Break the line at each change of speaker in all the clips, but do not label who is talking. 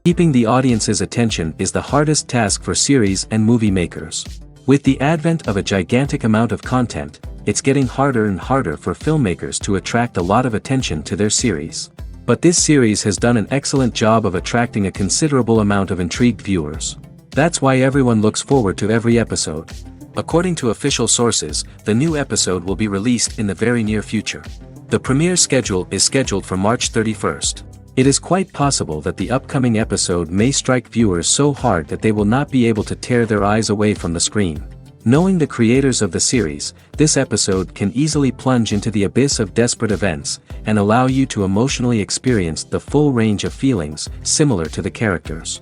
Keeping the audience's attention is the hardest task for series and movie makers. With the advent of a gigantic amount of content, it's getting harder and harder for filmmakers to attract a lot of attention to their series. But this series has done an excellent job of attracting a considerable amount of intrigued viewers. That's why everyone looks forward to every episode. According to official sources, the new episode will be released in the very near future. The premiere schedule is scheduled for March 31st. It is quite possible that the upcoming episode may strike viewers so hard that they will not be able to tear their eyes away from the screen. Knowing the creators of the series, this episode can easily plunge into the abyss of desperate events, and allow you to emotionally experience the full range of feelings, similar to the characters.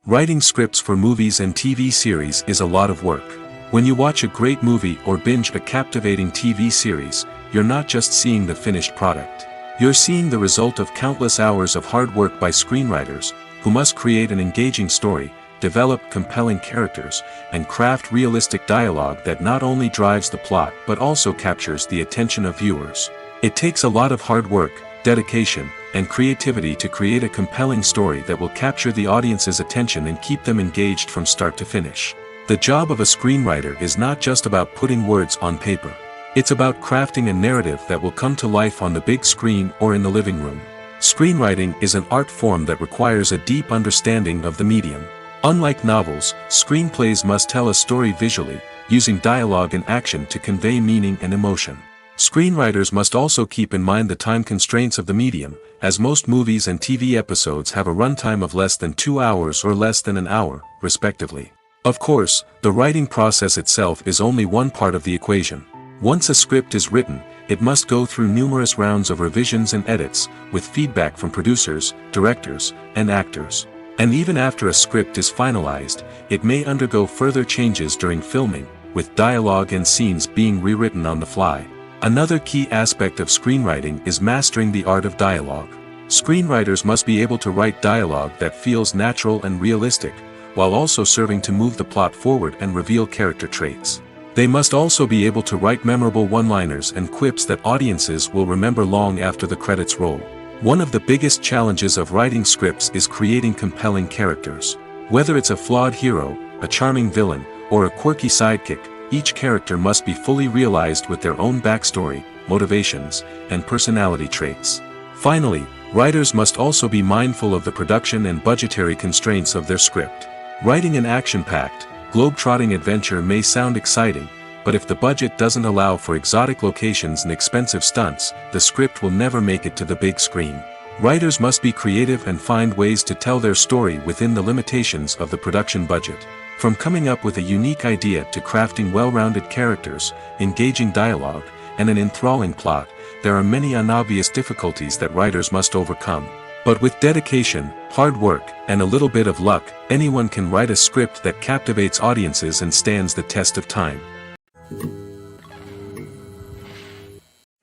Writing scripts for movies and TV series is a lot of work. When you watch a great movie or binge a captivating TV series, you're not just seeing the finished product. You're seeing the result of countless hours of hard work by screenwriters, who must create an engaging story, develop compelling characters, and craft realistic dialogue that not only drives the plot but also captures the attention of viewers. It takes a lot of hard work, dedication, and creativity to create a compelling story that will capture the audience's attention and keep them engaged from start to finish. The job of a screenwriter is not just about putting words on paper. It's about crafting a narrative that will come to life on the big screen or in the living room. Screenwriting is an art form that requires a deep understanding of the medium. Unlike novels, screenplays must tell a story visually, using dialogue and action to convey meaning and emotion. Screenwriters must also keep in mind the time constraints of the medium, as most movies and TV episodes have a runtime of less than 2 hours or less than an hour, respectively. Of course, the writing process itself is only one part of the equation. Once a script is written, it must go through numerous rounds of revisions and edits, with feedback from producers, directors, and actors. And even after a script is finalized, it may undergo further changes during filming, with dialogue and scenes being rewritten on the fly. Another key aspect of screenwriting is mastering the art of dialogue. Screenwriters must be able to write dialogue that feels natural and realistic, while also serving to move the plot forward and reveal character traits. They must also be able to write memorable one-liners and quips that audiences will remember long after the credits roll. One of the biggest challenges of writing scripts is creating compelling characters. Whether it's a flawed hero, a charming villain, or a quirky sidekick, each character must be fully realized with their own backstory, motivations, and personality traits. Finally, writers must also be mindful of the production and budgetary constraints of their script. Writing an action-packed, globe-trotting adventure may sound exciting, but if the budget doesn't allow for exotic locations and expensive stunts, the script will never make it to the big screen. Writers must be creative and find ways to tell their story within the limitations of the production budget. From coming up with a unique idea to crafting well-rounded characters, engaging dialogue, and an enthralling plot, there are many unobvious difficulties that writers must overcome. But with dedication, hard work, and a little bit of luck, anyone can write a script that captivates audiences and stands the test of time.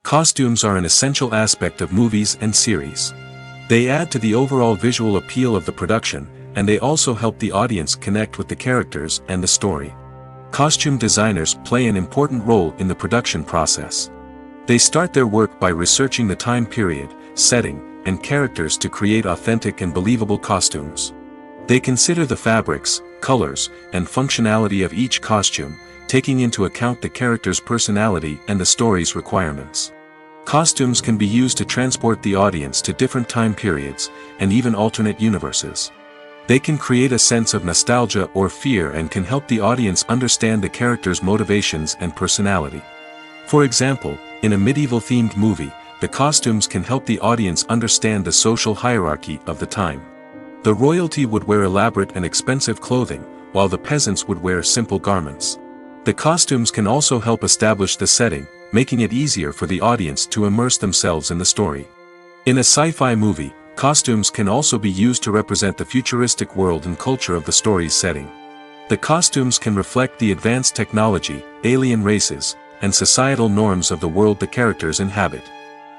Costumes are an essential aspect of movies and series. They add to the overall visual appeal of the production, and they also help the audience connect with the characters and the story. Costume designers play an important role in the production process. They start their work by researching the time period, setting, and characters to create authentic and believable costumes. They consider the fabrics, colors, and functionality of each costume, taking into account the character's personality and the story's requirements. Costumes can be used to transport the audience to different time periods, and even alternate universes. They can create a sense of nostalgia or fear and can help the audience understand the character's motivations and personality. For example, in a medieval-themed movie, the costumes can help the audience understand the social hierarchy of the time. The royalty would wear elaborate and expensive clothing, while the peasants would wear simple garments. The costumes can also help establish the setting, making it easier for the audience to immerse themselves in the story. In a sci-fi movie, costumes can also be used to represent the futuristic world and culture of the story's setting. The costumes can reflect the advanced technology, alien races, and societal norms of the world the characters inhabit.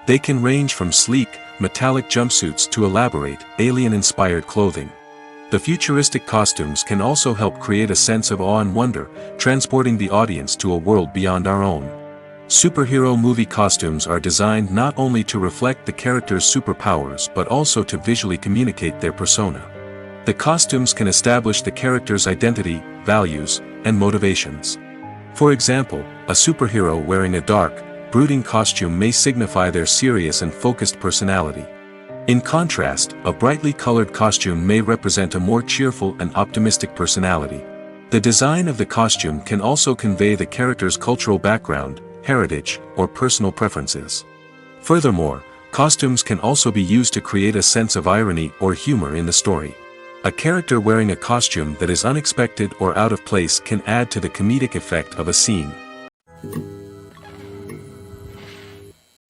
They can range from sleek, metallic jumpsuits to elaborate, alien-inspired clothing. The futuristic costumes can also help create a sense of awe and wonder, transporting the audience to a world beyond our own. Superhero movie costumes are designed not only to reflect the character's superpowers but also to visually communicate their persona. The costumes can establish the character's identity, values, and motivations. For example, a superhero wearing a dark, brooding costume may signify their serious and focused personality. In contrast, a brightly colored costume may represent a more cheerful and optimistic personality. The design of the costume can also convey the character's cultural background, heritage, or personal preferences. Furthermore, costumes can also be used to create a sense of irony or humor in the story. A character wearing a costume that is unexpected or out of place can add to the comedic effect of a scene.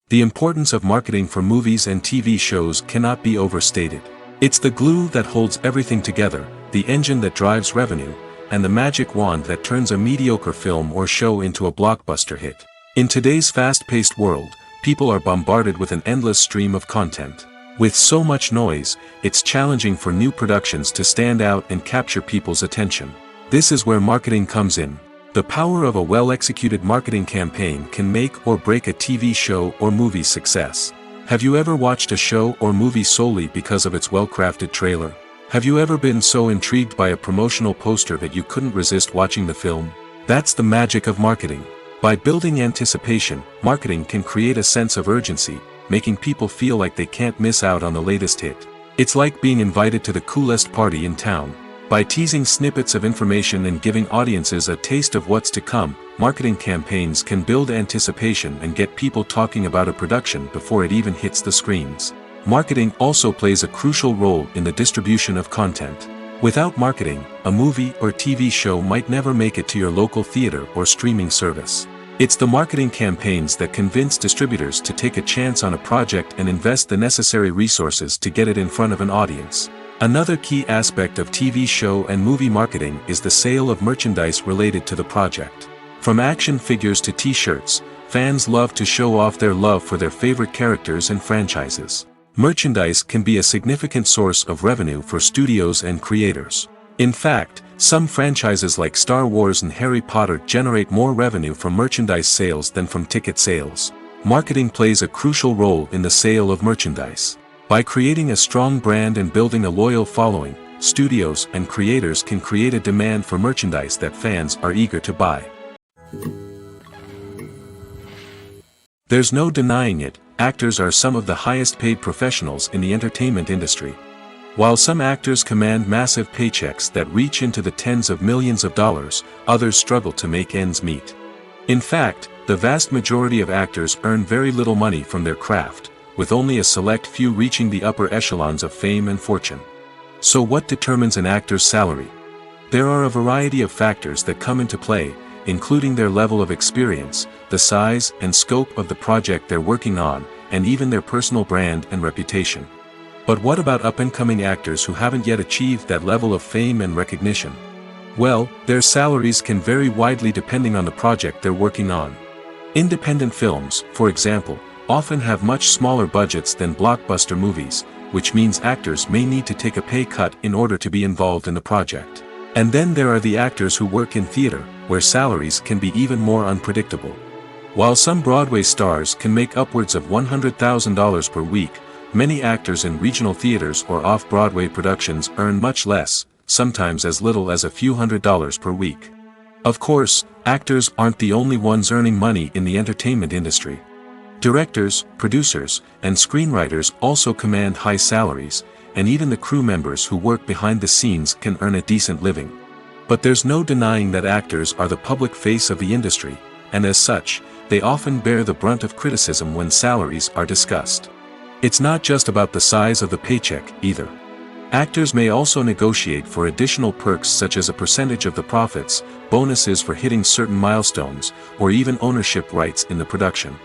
The importance of marketing for movies and TV shows cannot be overstated. It's the glue that holds everything together, the engine that drives revenue, and the magic wand that turns a mediocre film or show into a blockbuster hit. In today's fast-paced world, people are bombarded with an endless stream of content. With so much noise, it's challenging for new productions to stand out and capture people's attention. This is where marketing comes in. The power of a well-executed marketing campaign can make or break a TV show or movie's success. Have you ever watched a show or movie solely because of its well-crafted trailer? Have you ever been so intrigued by a promotional poster that you couldn't resist watching the film? That's the magic of marketing. By building anticipation, marketing can create a sense of urgency, making people feel like they can't miss out on the latest hit. It's like being invited to the coolest party in town. By teasing snippets of information and giving audiences a taste of what's to come, marketing campaigns can build anticipation and get people talking about a production before it even hits the screens. Marketing also plays a crucial role in the distribution of content. Without marketing, a movie or TV show might never make it to your local theater or streaming service. It's the marketing campaigns that convince distributors to take a chance on a project and invest the necessary resources to get it in front of an audience. Another key aspect of TV show and movie marketing is the sale of merchandise related to the project. From action figures to t-shirts, fans love to show off their love for their favorite characters and franchises. Merchandise can be a significant source of revenue for studios and creators. In fact, some franchises like Star Wars and Harry Potter generate more revenue from merchandise sales than from ticket sales. Marketing plays a crucial role in the sale of merchandise. By creating a strong brand and building a loyal following, studios and creators can create a demand for merchandise that fans are eager to buy. There's no denying it, actors are some of the highest paid professionals in the entertainment industry. While some actors command massive paychecks that reach into the tens of millions of dollars, others struggle to make ends meet. In fact, the vast majority of actors earn very little money from their craft, with only a select few reaching the upper echelons of fame and fortune. So what determines an actor's salary? There are a variety of factors that come into play, including their level of experience, the size and scope of the project they're working on, and even their personal brand and reputation. But what about up-and-coming actors who haven't yet achieved that level of fame and recognition? Well, their salaries can vary widely depending on the project they're working on. Independent films, for example, often have much smaller budgets than blockbuster movies, which means actors may need to take a pay cut in order to be involved in the project. And then there are the actors who work in theater, where salaries can be even more unpredictable. While some Broadway stars can make upwards of $100,000 per week, many actors in regional theaters or off-Broadway productions earn much less, sometimes as little as a few $100s per week. Of course, actors aren't the only ones earning money in the entertainment industry. Directors, producers, and screenwriters also command high salaries, and even the crew members who work behind the scenes can earn a decent living. But there's no denying that actors are the public face of the industry, and as such, they often bear the brunt of criticism when salaries are discussed. It's not just about the size of the paycheck, either. Actors may also negotiate for additional perks such as a percentage of the profits, bonuses for hitting certain milestones, or even ownership rights in the production.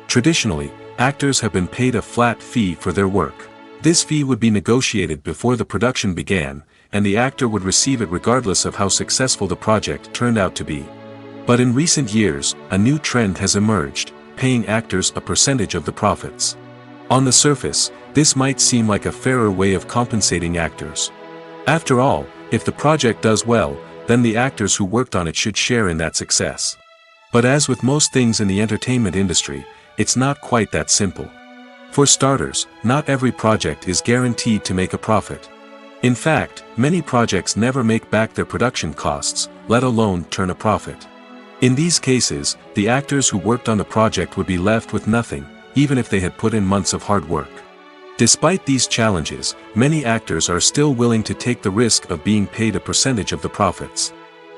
Traditionally, actors have been paid a flat fee for their work. This fee would be negotiated before the production began, and the actor would receive it regardless of how successful the project turned out to be. But in recent years, a new trend has emerged, paying actors a percentage of the profits. On the surface, this might seem like a fairer way of compensating actors. After all, if the project does well, then the actors who worked on it should share in that success. But as with most things in the entertainment industry, it's not quite that simple. For starters, not every project is guaranteed to make a profit. In fact, many projects never make back their production costs, let alone turn a profit. In these cases, the actors who worked on the project would be left with nothing, even if they had put in months of hard work. Despite these challenges, many actors are still willing to take the risk of being paid a percentage of the profits.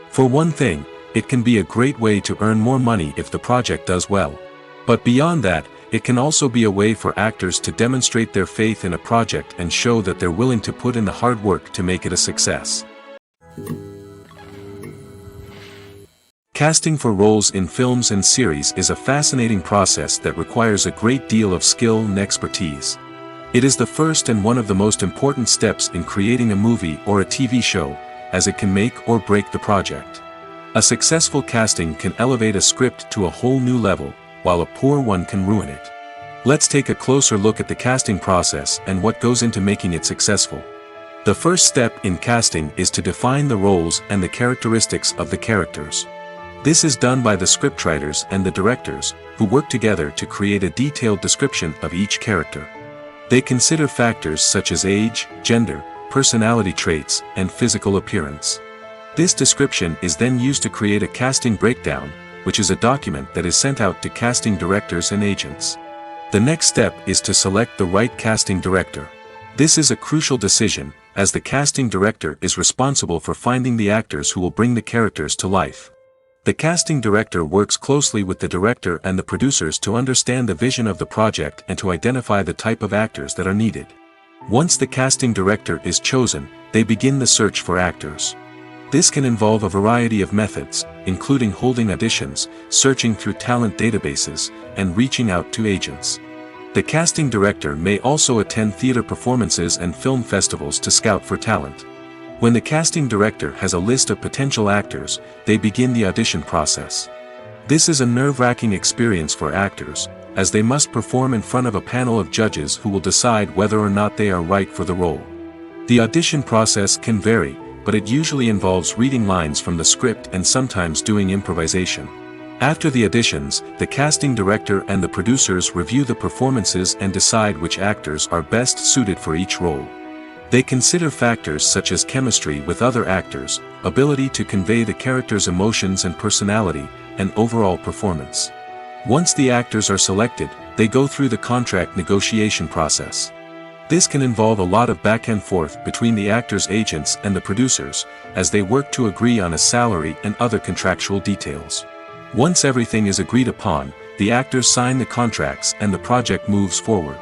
For one thing, it can be a great way to earn more money if the project does well. But beyond that, it can also be a way for actors to demonstrate their faith in a project and show that they're willing to put in the hard work to make it a success. Casting for roles in films and series is a fascinating process that requires a great deal of skill and expertise. It is the first and one of the most important steps in creating a movie or a TV show, as it can make or break the project. A successful casting can elevate a script to a whole new level, while a poor one can ruin it. Let's take a closer look at the casting process and what goes into making it successful. The first step in casting is to define the roles and the characteristics of the characters. This is done by the scriptwriters and the directors, who work together to create a detailed description of each character. They consider factors such as age, gender, personality traits, and physical appearance. This description is then used to create a casting breakdown, which is a document that is sent out to casting directors and agents. The next step is to select the right casting director. This is a crucial decision, as the casting director is responsible for finding the actors who will bring the characters to life. The casting director works closely with the director and the producers to understand the vision of the project and to identify the type of actors that are needed. Once the casting director is chosen, they begin the search for actors. This can involve a variety of methods, including holding auditions, searching through talent databases, and reaching out to agents. The casting director may also attend theater performances and film festivals to scout for talent. When the casting director has a list of potential actors, they begin the audition process. This is a nerve-wracking experience for actors, as they must perform in front of a panel of judges who will decide whether or not they are right for the role. The audition process can vary, but it usually involves reading lines from the script and sometimes doing improvisation. After the auditions, the casting director and the producers review the performances and decide which actors are best suited for each role. They consider factors such as chemistry with other actors, ability to convey the character's emotions and personality, and overall performance. Once the actors are selected, they go through the contract negotiation process. This can involve a lot of back and forth between the actors' agents and the producers, as they work to agree on a salary and other contractual details. Once everything is agreed upon, the actors sign the contracts and the project moves forward.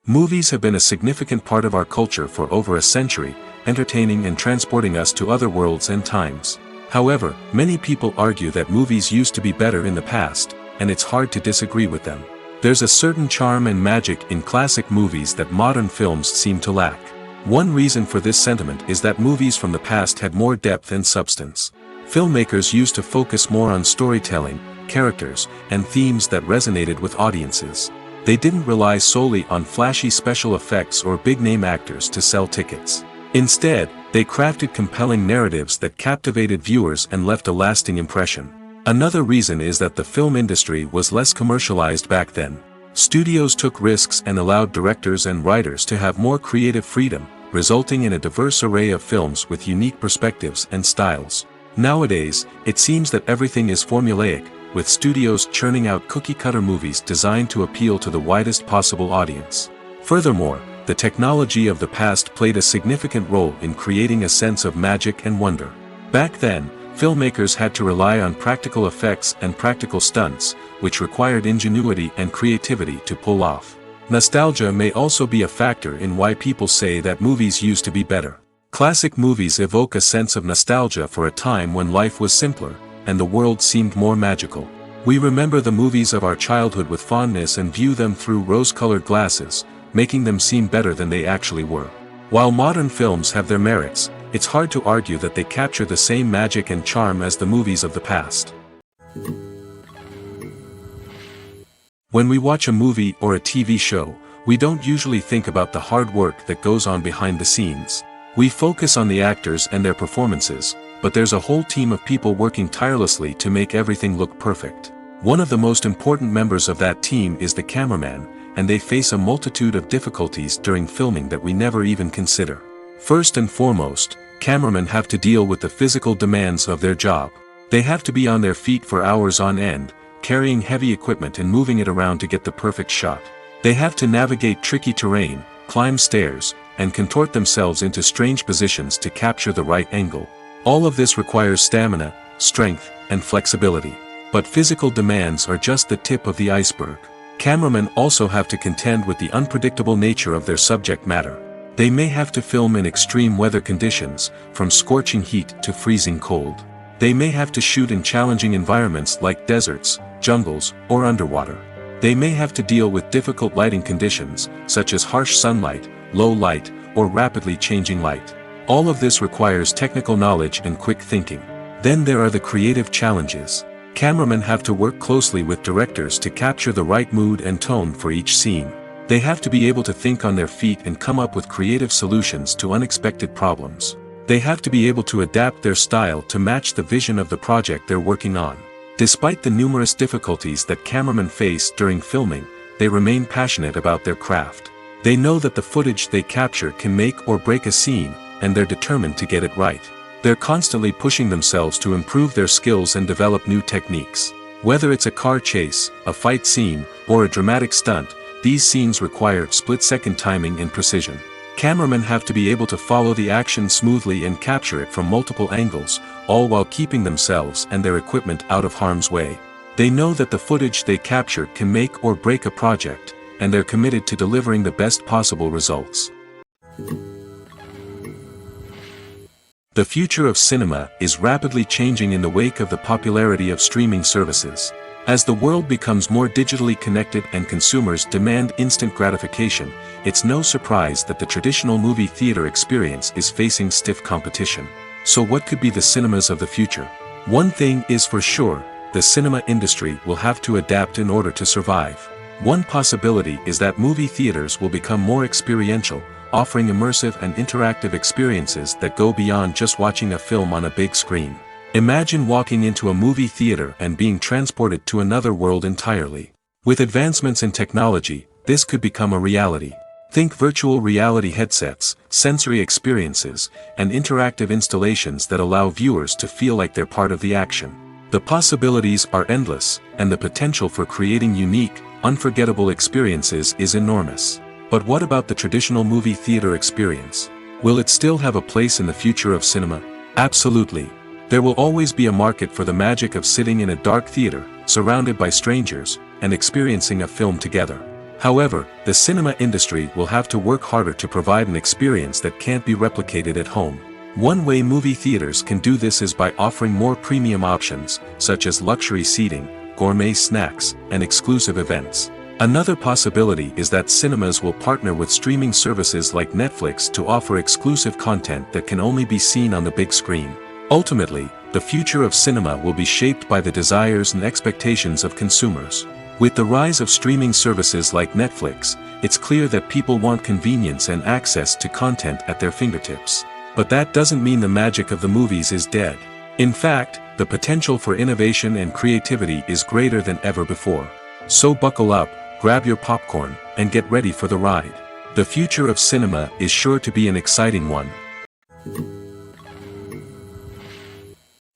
Movies have been a significant part of our culture for over a century, entertaining and transporting us to other worlds and times. However, many people argue that movies used to be better in the past, and it's hard to disagree with them. There's a certain charm and magic in classic movies that modern films seem to lack. One reason for this sentiment is that movies from the past had more depth and substance. Filmmakers used to focus more on storytelling, characters, and themes that resonated with audiences. They didn't rely solely on flashy special effects or big-name actors to sell tickets. Instead, they crafted compelling narratives that captivated viewers and left a lasting impression. Another reason is that the film industry was less commercialized back then. Studios took risks and allowed directors and writers to have more creative freedom, resulting in a diverse array of films with unique perspectives and styles. Nowadays, it seems that everything is formulaic, with studios churning out cookie-cutter movies designed to appeal to the widest possible audience. Furthermore, the technology of the past played a significant role in creating a sense of magic and wonder. Back then, filmmakers had to rely on practical effects and practical stunts, which required ingenuity and creativity to pull off. Nostalgia may also be a factor in why people say that movies used to be better. Classic movies evoke a sense of nostalgia for a time when life was simpler, and the world seemed more magical. We remember the movies of our childhood with fondness and view them through rose-colored glasses, making them seem better than they actually were. While modern films have their merits, it's hard to argue that they capture the same magic and charm as the movies of the past. When we watch a movie or a TV show, we don't usually think about the hard work that goes on behind the scenes. We focus on the actors and their performances, but there's a whole team of people working tirelessly to make everything look perfect. One of the most important members of that team is the cameraman, and they face a multitude of difficulties during filming that we never even consider. First and foremost, cameramen have to deal with the physical demands of their job. They have to be on their feet for hours on end, carrying heavy equipment and moving it around to get the perfect shot. They have to navigate tricky terrain, climb stairs, and contort themselves into strange positions to capture the right angle. All of this requires stamina, strength, and flexibility. But physical demands are just the tip of the iceberg. Cameramen also have to contend with the unpredictable nature of their subject matter. They may have to film in extreme weather conditions, from scorching heat to freezing cold. They may have to shoot in challenging environments like deserts, jungles, or underwater. They may have to deal with difficult lighting conditions, such as harsh sunlight, low light, or rapidly changing light. All of this requires technical knowledge and quick thinking. Then there are the creative challenges. Cameramen have to work closely with directors to capture the right mood and tone for each scene. They have to be able to think on their feet and come up with creative solutions to unexpected problems. They have to be able to adapt their style to match the vision of the project they're working on. Despite the numerous difficulties that cameramen face during filming, they remain passionate about their craft. They know that the footage they capture can make or break a scene, and they're determined to get it right. They're constantly pushing themselves to improve their skills and develop new techniques. Whether it's a car chase, a fight scene, or a dramatic stunt, these scenes require split-second timing and precision. Cameramen have to be able to follow the action smoothly and capture it from multiple angles, all while keeping themselves and their equipment out of harm's way. They know that the footage they capture can make or break a project, and they're committed to delivering the best possible results. The future of cinema is rapidly changing in the wake of the popularity of streaming services. As the world becomes more digitally connected and consumers demand instant gratification, it's no surprise that the traditional movie theater experience is facing stiff competition. So what could be the cinemas of the future? One thing is for sure, the cinema industry will have to adapt in order to survive. One possibility is that movie theaters will become more experiential, offering immersive and interactive experiences that go beyond just watching a film on a big screen. Imagine walking into a movie theater and being transported to another world entirely. With advancements in technology, this could become a reality. Think virtual reality headsets, sensory experiences, and interactive installations that allow viewers to feel like they're part of the action. The possibilities are endless, and the potential for creating unique, unforgettable experiences is enormous. But what about the traditional movie theater experience? Will it still have a place in the future of cinema? Absolutely. There will always be a market for the magic of sitting in a dark theater, surrounded by strangers, and experiencing a film together. However, the cinema industry will have to work harder to provide an experience that can't be replicated at home. One way movie theaters can do this is by offering more premium options, such as luxury seating, gourmet snacks, and exclusive events. Another possibility is that cinemas will partner with streaming services like Netflix to offer exclusive content that can only be seen on the big screen. Ultimately, the future of cinema will be shaped by the desires and expectations of consumers. With the rise of streaming services like Netflix, it's clear that people want convenience and access to content at their fingertips. But that doesn't mean the magic of the movies is dead. In fact, the potential for innovation and creativity is greater than ever before. So buckle up, grab your popcorn, and get ready for the ride. The future of cinema is sure to be an exciting one.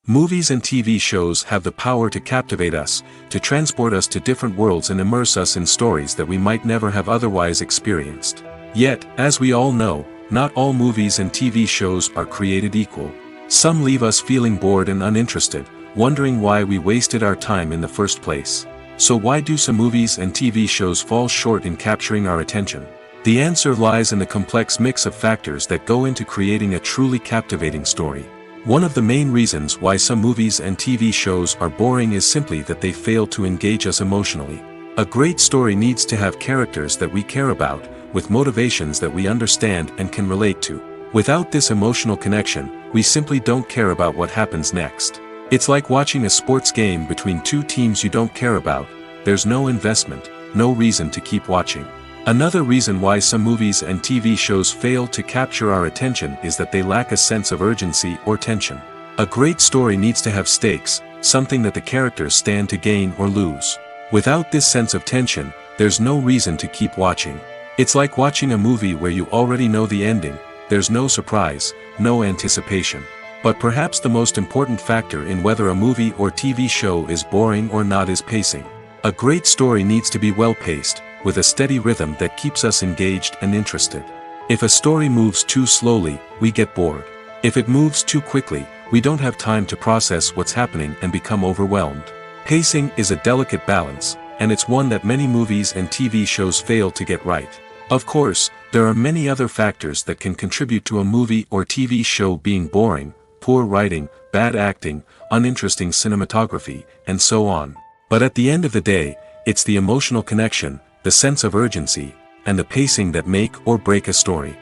Movies and TV shows have the power to captivate us, to transport us to different worlds and immerse us in stories that we might never have otherwise experienced. Yet, as we all know, not all movies and TV shows are created equal. Some leave us feeling bored and uninterested, wondering why we wasted our time in the first place. So why do some movies and TV shows fall short in capturing our attention? The answer lies in the complex mix of factors that go into creating a truly captivating story. One of the main reasons why some movies and TV shows are boring is simply that they fail to engage us emotionally. A great story needs to have characters that we care about, with motivations that we understand and can relate to. Without this emotional connection, we simply don't care about what happens next. It's like watching a sports game between two teams you don't care about. There's no investment, no reason to keep watching. Another reason why some movies and TV shows fail to capture our attention is that they lack a sense of urgency or tension. A great story needs to have stakes, something that the characters stand to gain or lose. Without this sense of tension, there's no reason to keep watching. It's like watching a movie where you already know the ending, there's no surprise, no anticipation. But perhaps the most important factor in whether a movie or TV show is boring or not is pacing. A great story needs to be well-paced, with a steady rhythm that keeps us engaged and interested. If a story moves too slowly, we get bored. If it moves too quickly, we don't have time to process what's happening and become overwhelmed. Pacing is a delicate balance, and it's one that many movies and TV shows fail to get right. Of course, there are many other factors that can contribute to a movie or TV show being boring: poor writing, bad acting, uninteresting cinematography, and so on. But at the end of the day, it's the emotional connection, the sense of urgency, and the pacing that make or break a story.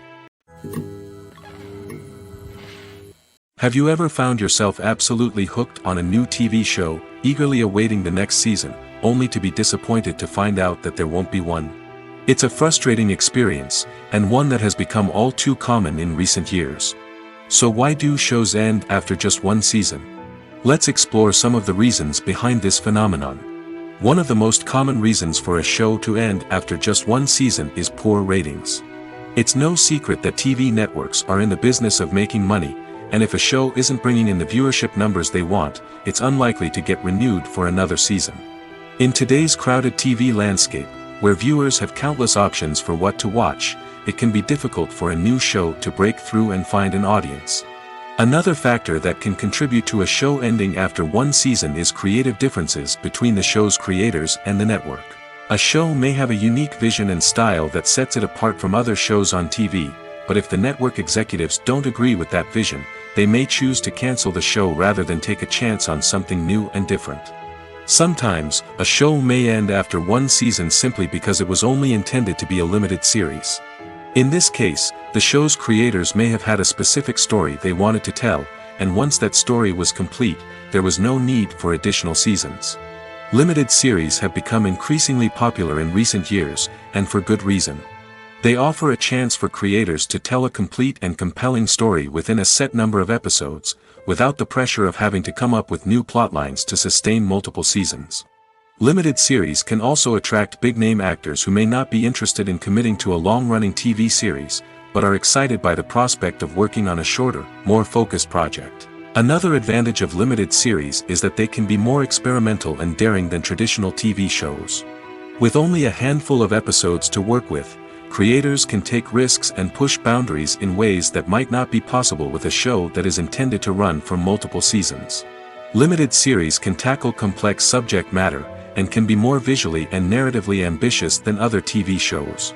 Have you ever found yourself absolutely hooked on a new TV show, eagerly awaiting the next season, only to be disappointed to find out that there won't be one? It's a frustrating experience, and one that has become all too common in recent years. So why do shows end after just one season? Let's explore some of the reasons behind this phenomenon. One of the most common reasons for a show to end after just one season is poor ratings. It's no secret that TV networks are in the business of making money, and if a show isn't bringing in the viewership numbers they want, it's unlikely to get renewed for another season. In today's crowded TV landscape, where viewers have countless options for what to watch, it can be difficult for a new show to break through and find an audience. Another factor that can contribute to a show ending after one season is creative differences between the show's creators and the network. A show may have a unique vision and style that sets it apart from other shows on TV, but if the network executives don't agree with that vision, they may choose to cancel the show rather than take a chance on something new and different. Sometimes, a show may end after one season simply because it was only intended to be a limited series. In this case, the show's creators may have had a specific story they wanted to tell, and once that story was complete, there was no need for additional seasons. Limited series have become increasingly popular in recent years, and for good reason. They offer a chance for creators to tell a complete and compelling story within a set number of episodes, without the pressure of having to come up with new plotlines to sustain multiple seasons. Limited series can also attract big-name actors who may not be interested in committing to a long-running TV series, but are excited by the prospect of working on a shorter, more focused project. Another advantage of limited series is that they can be more experimental and daring than traditional TV shows. With only a handful of episodes to work with, creators can take risks and push boundaries in ways that might not be possible with a show that is intended to run for multiple seasons. Limited series can tackle complex subject matter, and can be more visually and narratively ambitious than other TV shows.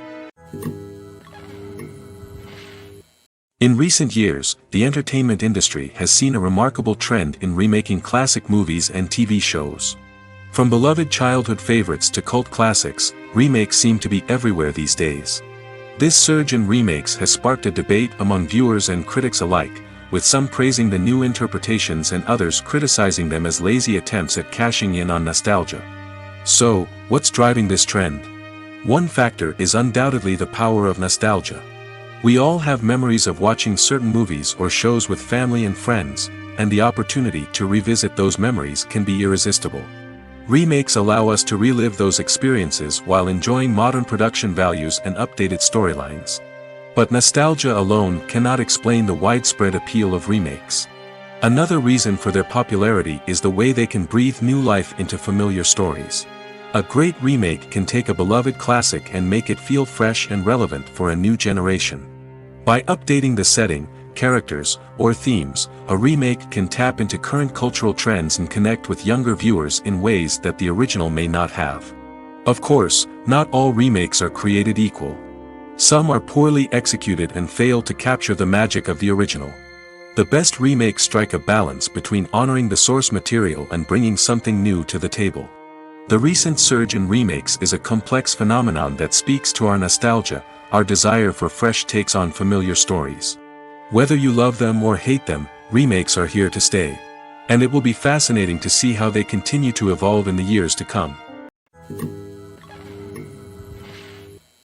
In recent years, the entertainment industry has seen a remarkable trend in remaking classic movies and TV shows. From beloved childhood favorites to cult classics, remakes seem to be everywhere these days. This surge in remakes has sparked a debate among viewers and critics alike, with some praising the new interpretations and others criticizing them as lazy attempts at cashing in on nostalgia. So, what's driving this trend? One factor is undoubtedly the power of nostalgia. We all have memories of watching certain movies or shows with family and friends, and the opportunity to revisit those memories can be irresistible. Remakes allow us to relive those experiences while enjoying modern production values and updated storylines. But nostalgia alone cannot explain the widespread appeal of remakes. Another reason for their popularity is the way they can breathe new life into familiar stories. A great remake can take a beloved classic and make it feel fresh and relevant for a new generation. By updating the setting, characters, or themes, a remake can tap into current cultural trends and connect with younger viewers in ways that the original may not have. Of course, not all remakes are created equal. Some are poorly executed and fail to capture the magic of the original. The best remakes strike a balance between honoring the source material and bringing something new to the table. The recent surge in remakes is a complex phenomenon that speaks to our nostalgia, our desire for fresh takes on familiar stories. Whether you love them or hate them, remakes are here to stay. And it will be fascinating to see how they continue to evolve in the years to come.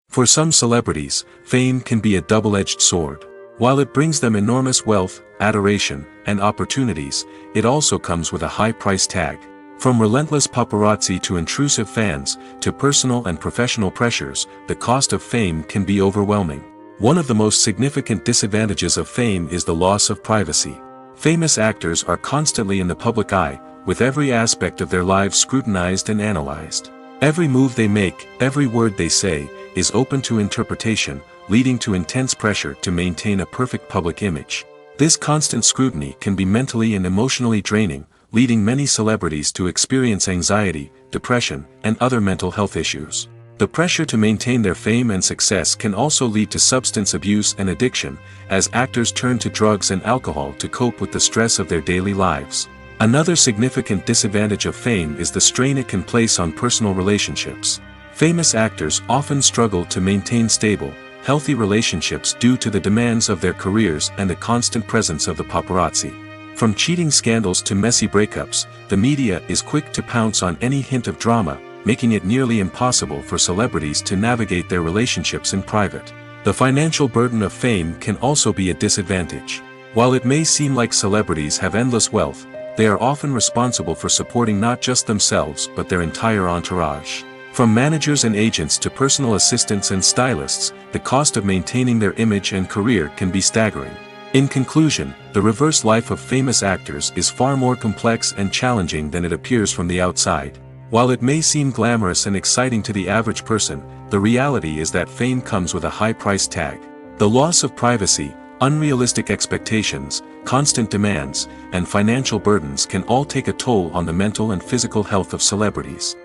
For some celebrities, fame can be a double-edged sword. While it brings them enormous wealth, adoration, and opportunities, it also comes with a high price tag. From relentless paparazzi to intrusive fans, to personal and professional pressures, the cost of fame can be overwhelming. One of the most significant disadvantages of fame is the loss of privacy. Famous actors are constantly in the public eye, with every aspect of their lives scrutinized and analyzed. Every move they make, every word they say, is open to interpretation, leading to intense pressure to maintain a perfect public image. This constant scrutiny can be mentally and emotionally draining, leading many celebrities to experience anxiety, depression, and other mental health issues. The pressure to maintain their fame and success can also lead to substance abuse and addiction, as actors turn to drugs and alcohol to cope with the stress of their daily lives. Another significant disadvantage of fame is the strain it can place on personal relationships. Famous actors often struggle to maintain stable, healthy relationships due to the demands of their careers and the constant presence of the paparazzi. From cheating scandals to messy breakups, the media is quick to pounce on any hint of drama, making it nearly impossible for celebrities to navigate their relationships in private. The financial burden of fame can also be a disadvantage. While it may seem like celebrities have endless wealth, they are often responsible for supporting not just themselves but their entire entourage. From managers and agents to personal assistants and stylists, the cost of maintaining their image and career can be staggering. In conclusion, the reverse life of famous actors is far more complex and challenging than it appears from the outside. While it may seem glamorous and exciting to the average person, the reality is that fame comes with a high price tag. The loss of privacy, unrealistic expectations, constant demands, and financial burdens can all take a toll on the mental and physical health of celebrities.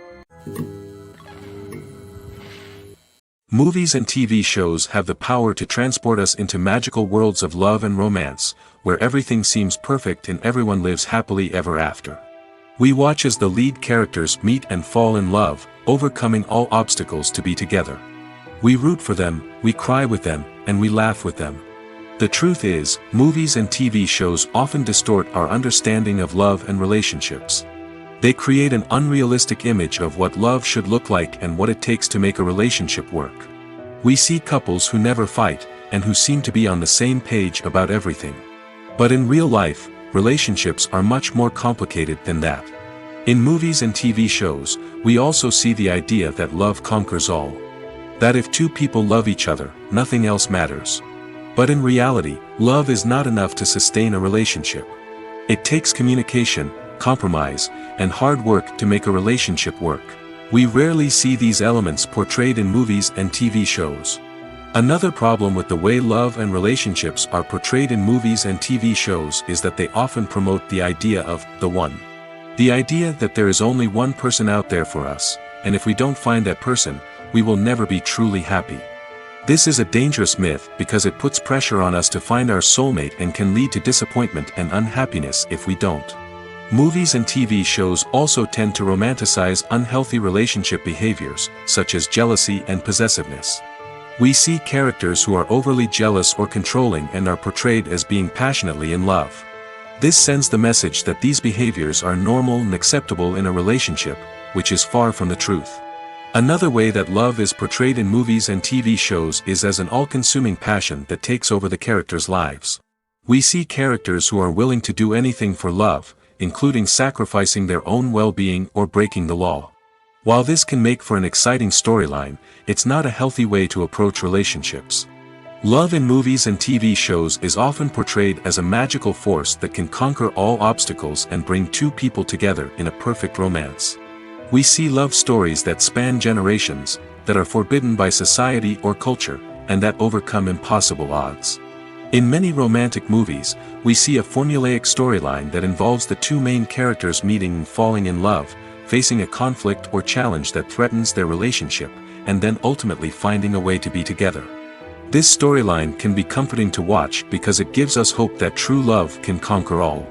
Movies and TV shows have the power to transport us into magical worlds of love and romance, where everything seems perfect and everyone lives happily ever after. We watch as the lead characters meet and fall in love, overcoming all obstacles to be together. We root for them, we cry with them, and we laugh with them. The truth is, movies and TV shows often distort our understanding of love and relationships. They create an unrealistic image of what love should look like and what it takes to make a relationship work. We see couples who never fight, and who seem to be on the same page about everything. But in real life, relationships are much more complicated than that. In movies and TV shows, we also see the idea that love conquers all. That if two people love each other, nothing else matters. But in reality, love is not enough to sustain a relationship. It takes communication, compromise, and hard work to make a relationship work. We rarely see these elements portrayed in movies and TV shows. Another problem with the way love and relationships are portrayed in movies and TV shows is that they often promote the idea of the one. The idea that there is only one person out there for us, and if we don't find that person, we will never be truly happy. This is a dangerous myth because it puts pressure on us to find our soulmate and can lead to disappointment and unhappiness if we don't. Movies and TV shows also tend to romanticize unhealthy relationship behaviors, such as jealousy and possessiveness. We see characters who are overly jealous or controlling and are portrayed as being passionately in love. This sends the message that these behaviors are normal and acceptable in a relationship, which is far from the truth. Another way that love is portrayed in movies and TV shows is as an all-consuming passion that takes over the characters' lives. We see characters who are willing to do anything for love, including sacrificing their own well-being or breaking the law. While this can make for an exciting storyline, it's not a healthy way to approach relationships. Love in movies and TV shows is often portrayed as a magical force that can conquer all obstacles and bring two people together in a perfect romance. We see love stories that span generations, that are forbidden by society or culture, and that overcome impossible odds. In many romantic movies, we see a formulaic storyline that involves the two main characters meeting and falling in love, facing a conflict or challenge that threatens their relationship, and then ultimately finding a way to be together. This storyline can be comforting to watch because it gives us hope that true love can conquer all.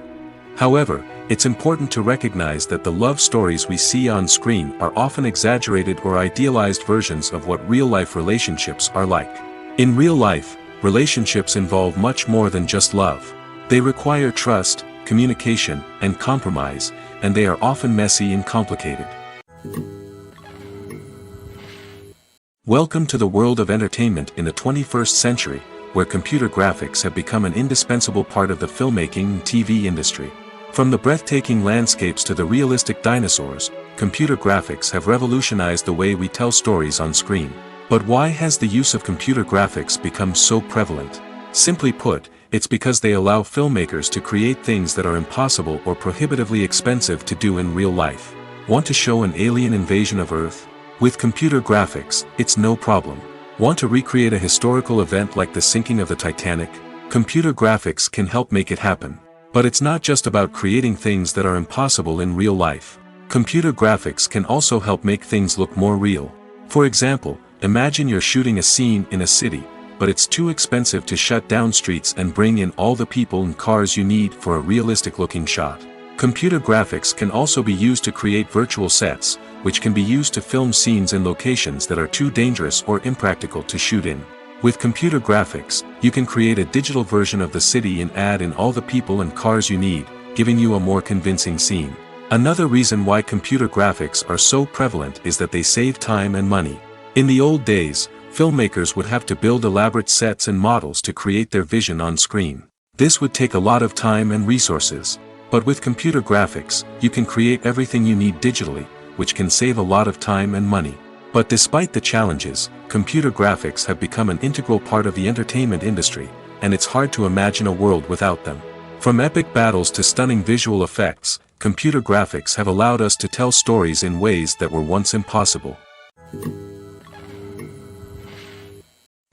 However, it's important to recognize that the love stories we see on screen are often exaggerated or idealized versions of what real-life relationships are like. In real life, relationships involve much more than just love. They require trust, communication, and compromise, and they are often messy and complicated. Welcome to the world of entertainment in the 21st century, where computer graphics have become an indispensable part of the filmmaking and TV industry. From the breathtaking landscapes to the realistic dinosaurs, computer graphics have revolutionized the way we tell stories on screen. But why has the use of computer graphics become so prevalent? Simply put, it's because they allow filmmakers to create things that are impossible or prohibitively expensive to do in real life. Want to show an alien invasion of Earth? With computer graphics, it's no problem. Want to recreate a historical event like the sinking of the Titanic? Computer graphics can help make it happen. But it's not just about creating things that are impossible in real life. Computer graphics can also help make things look more real. For example, imagine you're shooting a scene in a city, but it's too expensive to shut down streets and bring in all the people and cars you need for a realistic-looking shot. Computer graphics can also be used to create virtual sets, which can be used to film scenes in locations that are too dangerous or impractical to shoot in. With computer graphics, you can create a digital version of the city and add in all the people and cars you need, giving you a more convincing scene. Another reason why computer graphics are so prevalent is that they save time and money. In the old days, filmmakers would have to build elaborate sets and models to create their vision on screen. This would take a lot of time and resources. But with computer graphics, you can create everything you need digitally, which can save a lot of time and money. But despite the challenges, computer graphics have become an integral part of the entertainment industry, and it's hard to imagine a world without them. From epic battles to stunning visual effects, computer graphics have allowed us to tell stories in ways that were once impossible.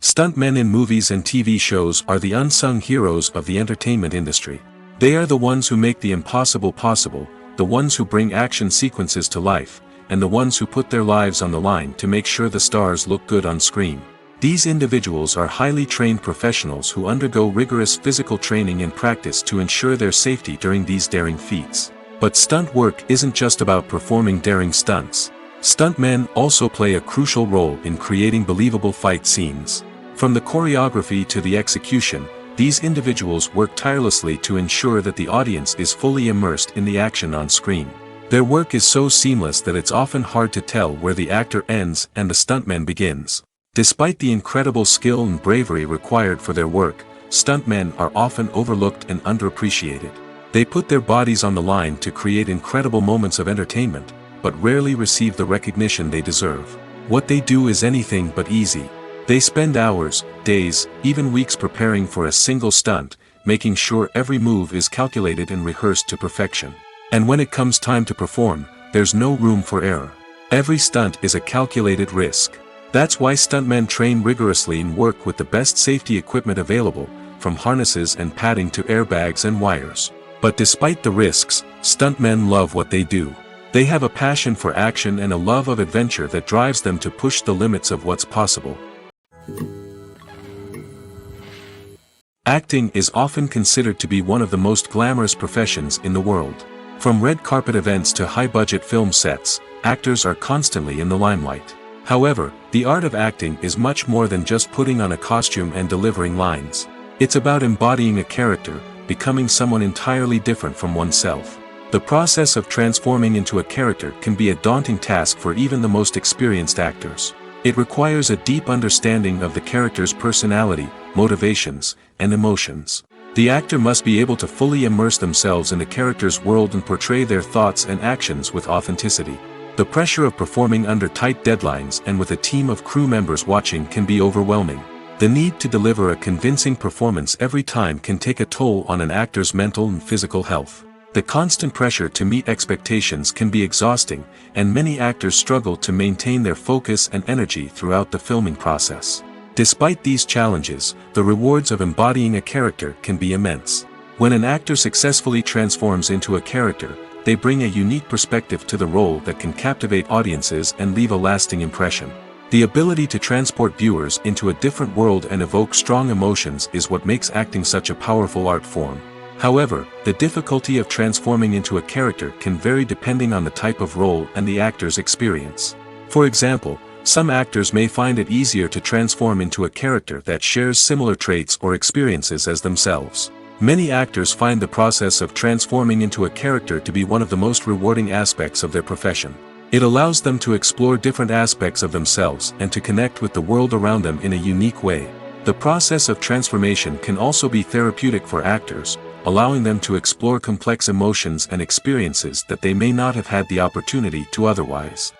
Stuntmen in movies and TV shows are the unsung heroes of the entertainment industry. They are the ones who make the impossible possible, the ones who bring action sequences to life, and the ones who put their lives on the line to make sure the stars look good on screen. These individuals are highly trained professionals who undergo rigorous physical training and practice to ensure their safety during these daring feats. But stunt work isn't just about performing daring stunts. Stuntmen also play a crucial role in creating believable fight scenes. From the choreography to the execution, these individuals work tirelessly to ensure that the audience is fully immersed in the action on screen. Their work is so seamless that it's often hard to tell where the actor ends and the stuntman begins. Despite the incredible skill and bravery required for their work, stuntmen are often overlooked and underappreciated. They put their bodies on the line to create incredible moments of entertainment, but rarely receive the recognition they deserve. What they do is anything but easy. They spend hours, days, even weeks preparing for a single stunt, making sure every move is calculated and rehearsed to perfection. And when it comes time to perform, there's no room for error. Every stunt is a calculated risk. That's why stuntmen train rigorously and work with the best safety equipment available, from harnesses and padding to airbags and wires. But despite the risks, stuntmen love what they do. They have a passion for action and a love of adventure that drives them to push the limits of what's possible. Acting is often considered to be one of the most glamorous professions in the world. From red carpet events to high-budget film sets, actors are constantly in the limelight. However, the art of acting is much more than just putting on a costume and delivering lines. It's about embodying a character, becoming someone entirely different from oneself. The process of transforming into a character can be a daunting task for even the most experienced actors. It requires a deep understanding of the character's personality, motivations, and emotions. The actor must be able to fully immerse themselves in the character's world and portray their thoughts and actions with authenticity. The pressure of performing under tight deadlines and with a team of crew members watching can be overwhelming. The need to deliver a convincing performance every time can take a toll on an actor's mental and physical health. The constant pressure to meet expectations can be exhausting, and many actors struggle to maintain their focus and energy throughout the filming process. Despite these challenges, the rewards of embodying a character can be immense. When an actor successfully transforms into a character, they bring a unique perspective to the role that can captivate audiences and leave a lasting impression. The ability to transport viewers into a different world and evoke strong emotions is what makes acting such a powerful art form. However, the difficulty of transforming into a character can vary depending on the type of role and the actor's experience. For example, some actors may find it easier to transform into a character that shares similar traits or experiences as themselves. Many actors find the process of transforming into a character to be one of the most rewarding aspects of their profession. It allows them to explore different aspects of themselves and to connect with the world around them in a unique way. The process of transformation can also be therapeutic for actors, allowing them to explore complex emotions and experiences that they may not have had the opportunity to otherwise.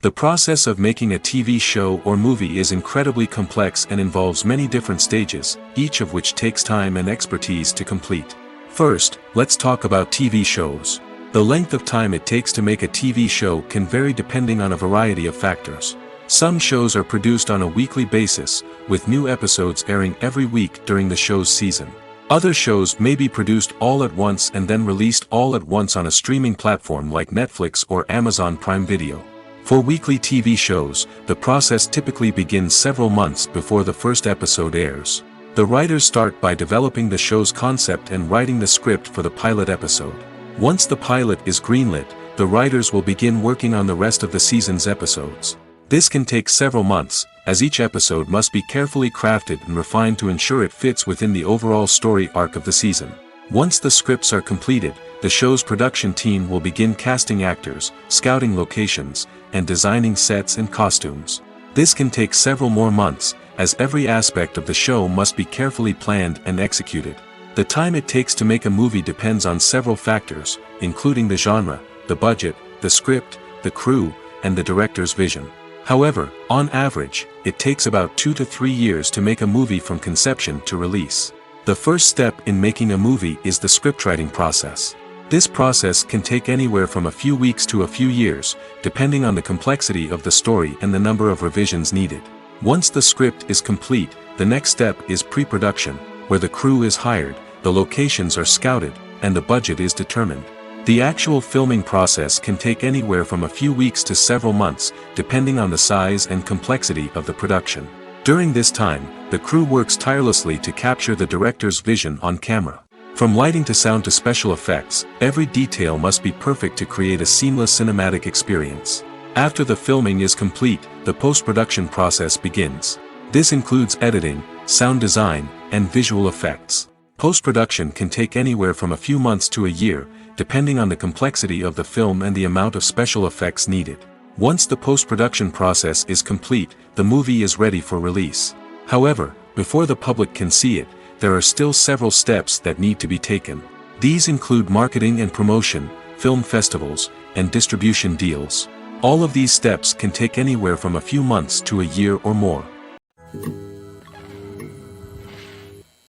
The process of making a TV show or movie is incredibly complex and involves many different stages, each of which takes time and expertise to complete. First, let's talk about TV shows. The length of time it takes to make a TV show can vary depending on a variety of factors. Some shows are produced on a weekly basis, with new episodes airing every week during the show's season. Other shows may be produced all at once and then released all at once on a streaming platform like Netflix or Amazon Prime Video. For weekly TV shows, the process typically begins several months before the first episode airs. The writers start by developing the show's concept and writing the script for the pilot episode. Once the pilot is greenlit, the writers will begin working on the rest of the season's episodes. This can take several months, as each episode must be carefully crafted and refined to ensure it fits within the overall story arc of the season. Once the scripts are completed, the show's production team will begin casting actors, scouting locations, and designing sets and costumes. This can take several more months, as every aspect of the show must be carefully planned and executed. The time it takes to make a movie depends on several factors, including the genre, the budget, the script, the crew, and the director's vision. However, on average, it takes about 2 to 3 years to make a movie from conception to release. The first step in making a movie is the scriptwriting process. This process can take anywhere from a few weeks to a few years, depending on the complexity of the story and the number of revisions needed. Once the script is complete, the next step is pre-production, where the crew is hired, the locations are scouted, and the budget is determined. The actual filming process can take anywhere from a few weeks to several months, depending on the size and complexity of the production. During this time, the crew works tirelessly to capture the director's vision on camera. From lighting to sound to special effects, every detail must be perfect to create a seamless cinematic experience. After the filming is complete, the post-production process begins. This includes editing, sound design, and visual effects. Post-production can take anywhere from a few months to a year, depending on the complexity of the film and the amount of special effects needed. Once the post-production process is complete, the movie is ready for release. However, before the public can see it, there are still several steps that need to be taken. These include marketing and promotion, film festivals, and distribution deals. All of these steps can take anywhere from a few months to a year or more.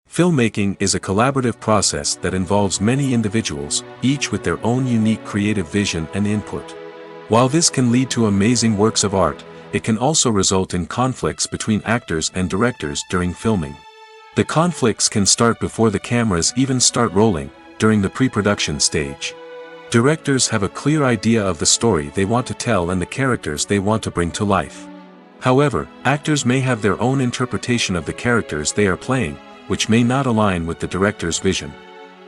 Filmmaking is a collaborative process that involves many individuals, each with their own unique creative vision and input. While this can lead to amazing works of art, it can also result in conflicts between actors and directors during filming. The conflicts can start before the cameras even start rolling, during the pre-production stage. Directors have a clear idea of the story they want to tell and the characters they want to bring to life. However, actors may have their own interpretation of the characters they are playing, which may not align with the director's vision.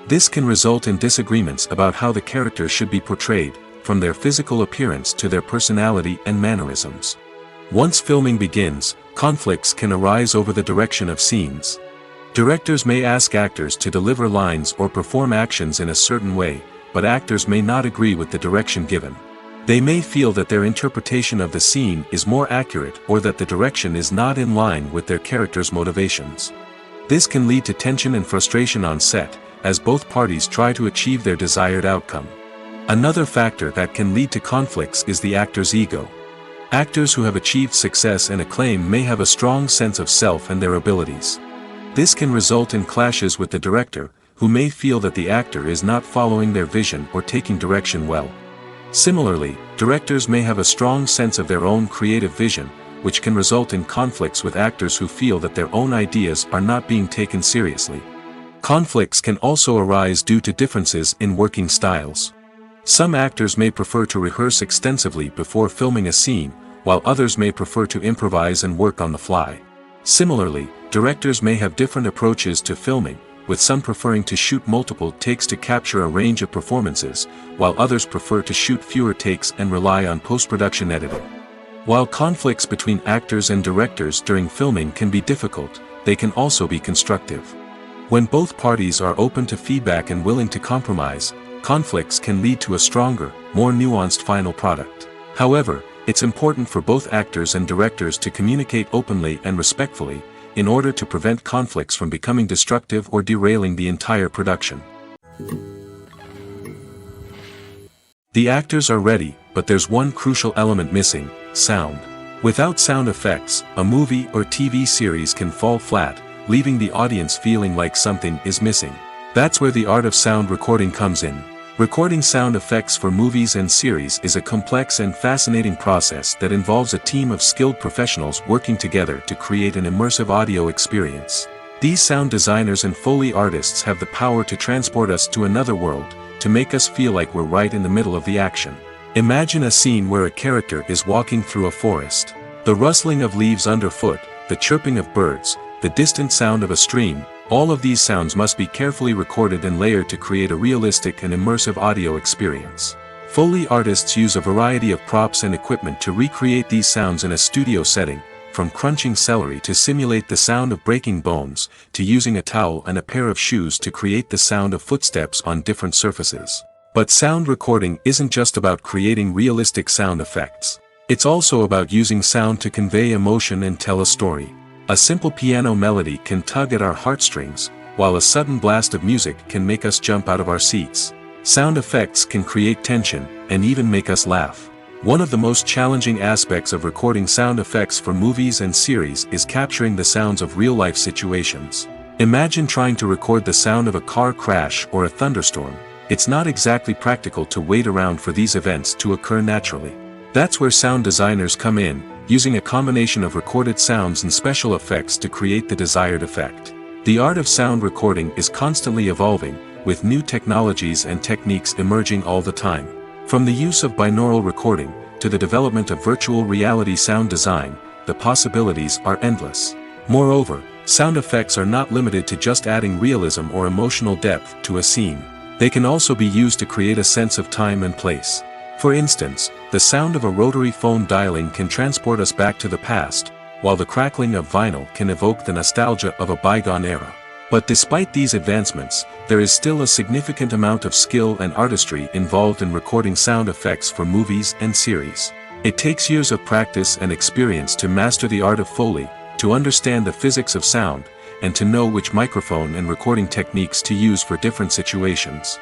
This can result in disagreements about how the characters should be portrayed, from their physical appearance to their personality and mannerisms. Once filming begins, conflicts can arise over the direction of scenes. Directors may ask actors to deliver lines or perform actions in a certain way, but actors may not agree with the direction given. They may feel that their interpretation of the scene is more accurate or that the direction is not in line with their character's motivations. This can lead to tension and frustration on set, as both parties try to achieve their desired outcome. Another factor that can lead to conflicts is the actor's ego. Actors who have achieved success and acclaim may have a strong sense of self and their abilities. This can result in clashes with the director, who may feel that the actor is not following their vision or taking direction well. Similarly, directors may have a strong sense of their own creative vision, which can result in conflicts with actors who feel that their own ideas are not being taken seriously. Conflicts can also arise due to differences in working styles. Some actors may prefer to rehearse extensively before filming a scene, while others may prefer to improvise and work on the fly. Similarly, directors may have different approaches to filming, with some preferring to shoot multiple takes to capture a range of performances, while others prefer to shoot fewer takes and rely on post-production editing. While conflicts between actors and directors during filming can be difficult, they can also be constructive. When both parties are open to feedback and willing to compromise, conflicts can lead to a stronger, more nuanced final product. However, It's important for both actors and directors to communicate openly and respectfully, in order to prevent conflicts from becoming destructive or derailing the entire production. The actors are ready, but there's one crucial element missing: sound. Without sound effects, a movie or TV series can fall flat, leaving the audience feeling like something is missing. That's where the art of sound recording comes in. Recording sound effects for movies and series is a complex and fascinating process that involves a team of skilled professionals working together to create an immersive audio experience. These sound designers and Foley artists have the power to transport us to another world, to make us feel like we're right in the middle of the action. Imagine a scene where a character is walking through a forest. The rustling of leaves underfoot, the chirping of birds, the distant sound of a stream, all of these sounds must be carefully recorded and layered to create a realistic and immersive audio experience. Foley artists use a variety of props and equipment to recreate these sounds in a studio setting, from crunching celery to simulate the sound of breaking bones, to using a towel and a pair of shoes to create the sound of footsteps on different surfaces. But sound recording isn't just about creating realistic sound effects. It's also about using sound to convey emotion and tell a story. A simple piano melody can tug at our heartstrings, while a sudden blast of music can make us jump out of our seats. Sound effects can create tension, and even make us laugh. One of the most challenging aspects of recording sound effects for movies and series is capturing the sounds of real-life situations. Imagine trying to record the sound of a car crash or a thunderstorm. It's not exactly practical to wait around for these events to occur naturally. That's where sound designers come in, using a combination of recorded sounds and special effects to create the desired effect. The art of sound recording is constantly evolving, with new technologies and techniques emerging all the time. From the use of binaural recording, to the development of virtual reality sound design, the possibilities are endless. Moreover, sound effects are not limited to just adding realism or emotional depth to a scene. They can also be used to create a sense of time and place. For instance, the sound of a rotary phone dialing can transport us back to the past, while the crackling of vinyl can evoke the nostalgia of a bygone era. But despite these advancements, there is still a significant amount of skill and artistry involved in recording sound effects for movies and series. It takes years of practice and experience to master the art of Foley, to understand the physics of sound, and to know which microphone and recording techniques to use for different situations.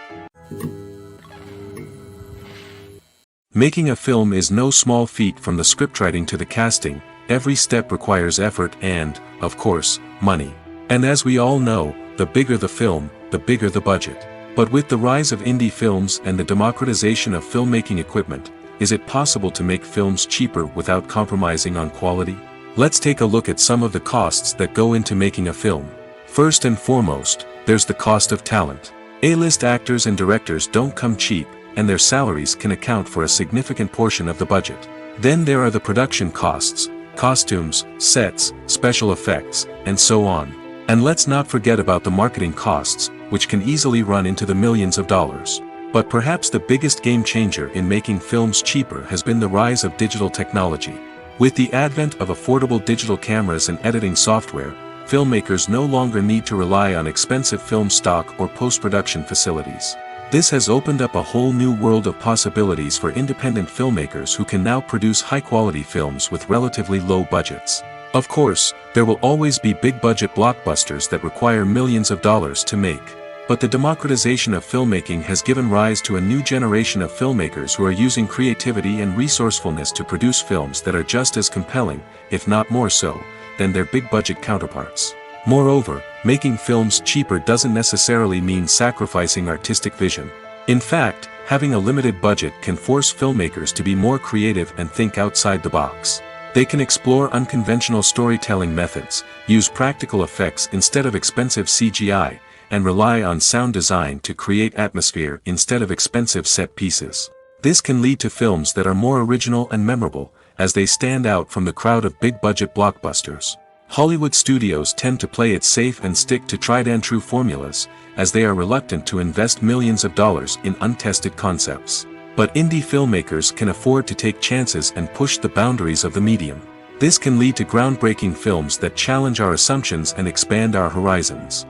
Making a film is no small feat. From the scriptwriting to the casting, every step requires effort and, of course, money. And as we all know, the bigger the film, the bigger the budget. But with the rise of indie films and the democratization of filmmaking equipment, is it possible to make films cheaper without compromising on quality? Let's take a look at some of the costs that go into making a film. First and foremost, there's the cost of talent. A-list actors and directors don't come cheap, and their salaries can account for a significant portion of the budget. Then there are the production costs, costumes, sets, special effects, and so on. And let's not forget about the marketing costs, which can easily run into the millions of dollars. But perhaps the biggest game changer in making films cheaper has been the rise of digital technology. With the advent of affordable digital cameras and editing software, filmmakers no longer need to rely on expensive film stock or post-production facilities. This has opened up a whole new world of possibilities for independent filmmakers who can now produce high-quality films with relatively low budgets. Of course, there will always be big-budget blockbusters that require millions of dollars to make. But the democratization of filmmaking has given rise to a new generation of filmmakers who are using creativity and resourcefulness to produce films that are just as compelling, if not more so, than their big-budget counterparts. Moreover, making films cheaper doesn't necessarily mean sacrificing artistic vision. In fact, having a limited budget can force filmmakers to be more creative and think outside the box. They can explore unconventional storytelling methods, use practical effects instead of expensive CGI, and rely on sound design to create atmosphere instead of expensive set pieces. This can lead to films that are more original and memorable, as they stand out from the crowd of big-budget blockbusters. Hollywood studios tend to play it safe and stick to tried-and-true formulas, as they are reluctant to invest millions of dollars in untested concepts. But indie filmmakers can afford to take chances and push the boundaries of the medium. This can lead to groundbreaking films that challenge our assumptions and expand our horizons.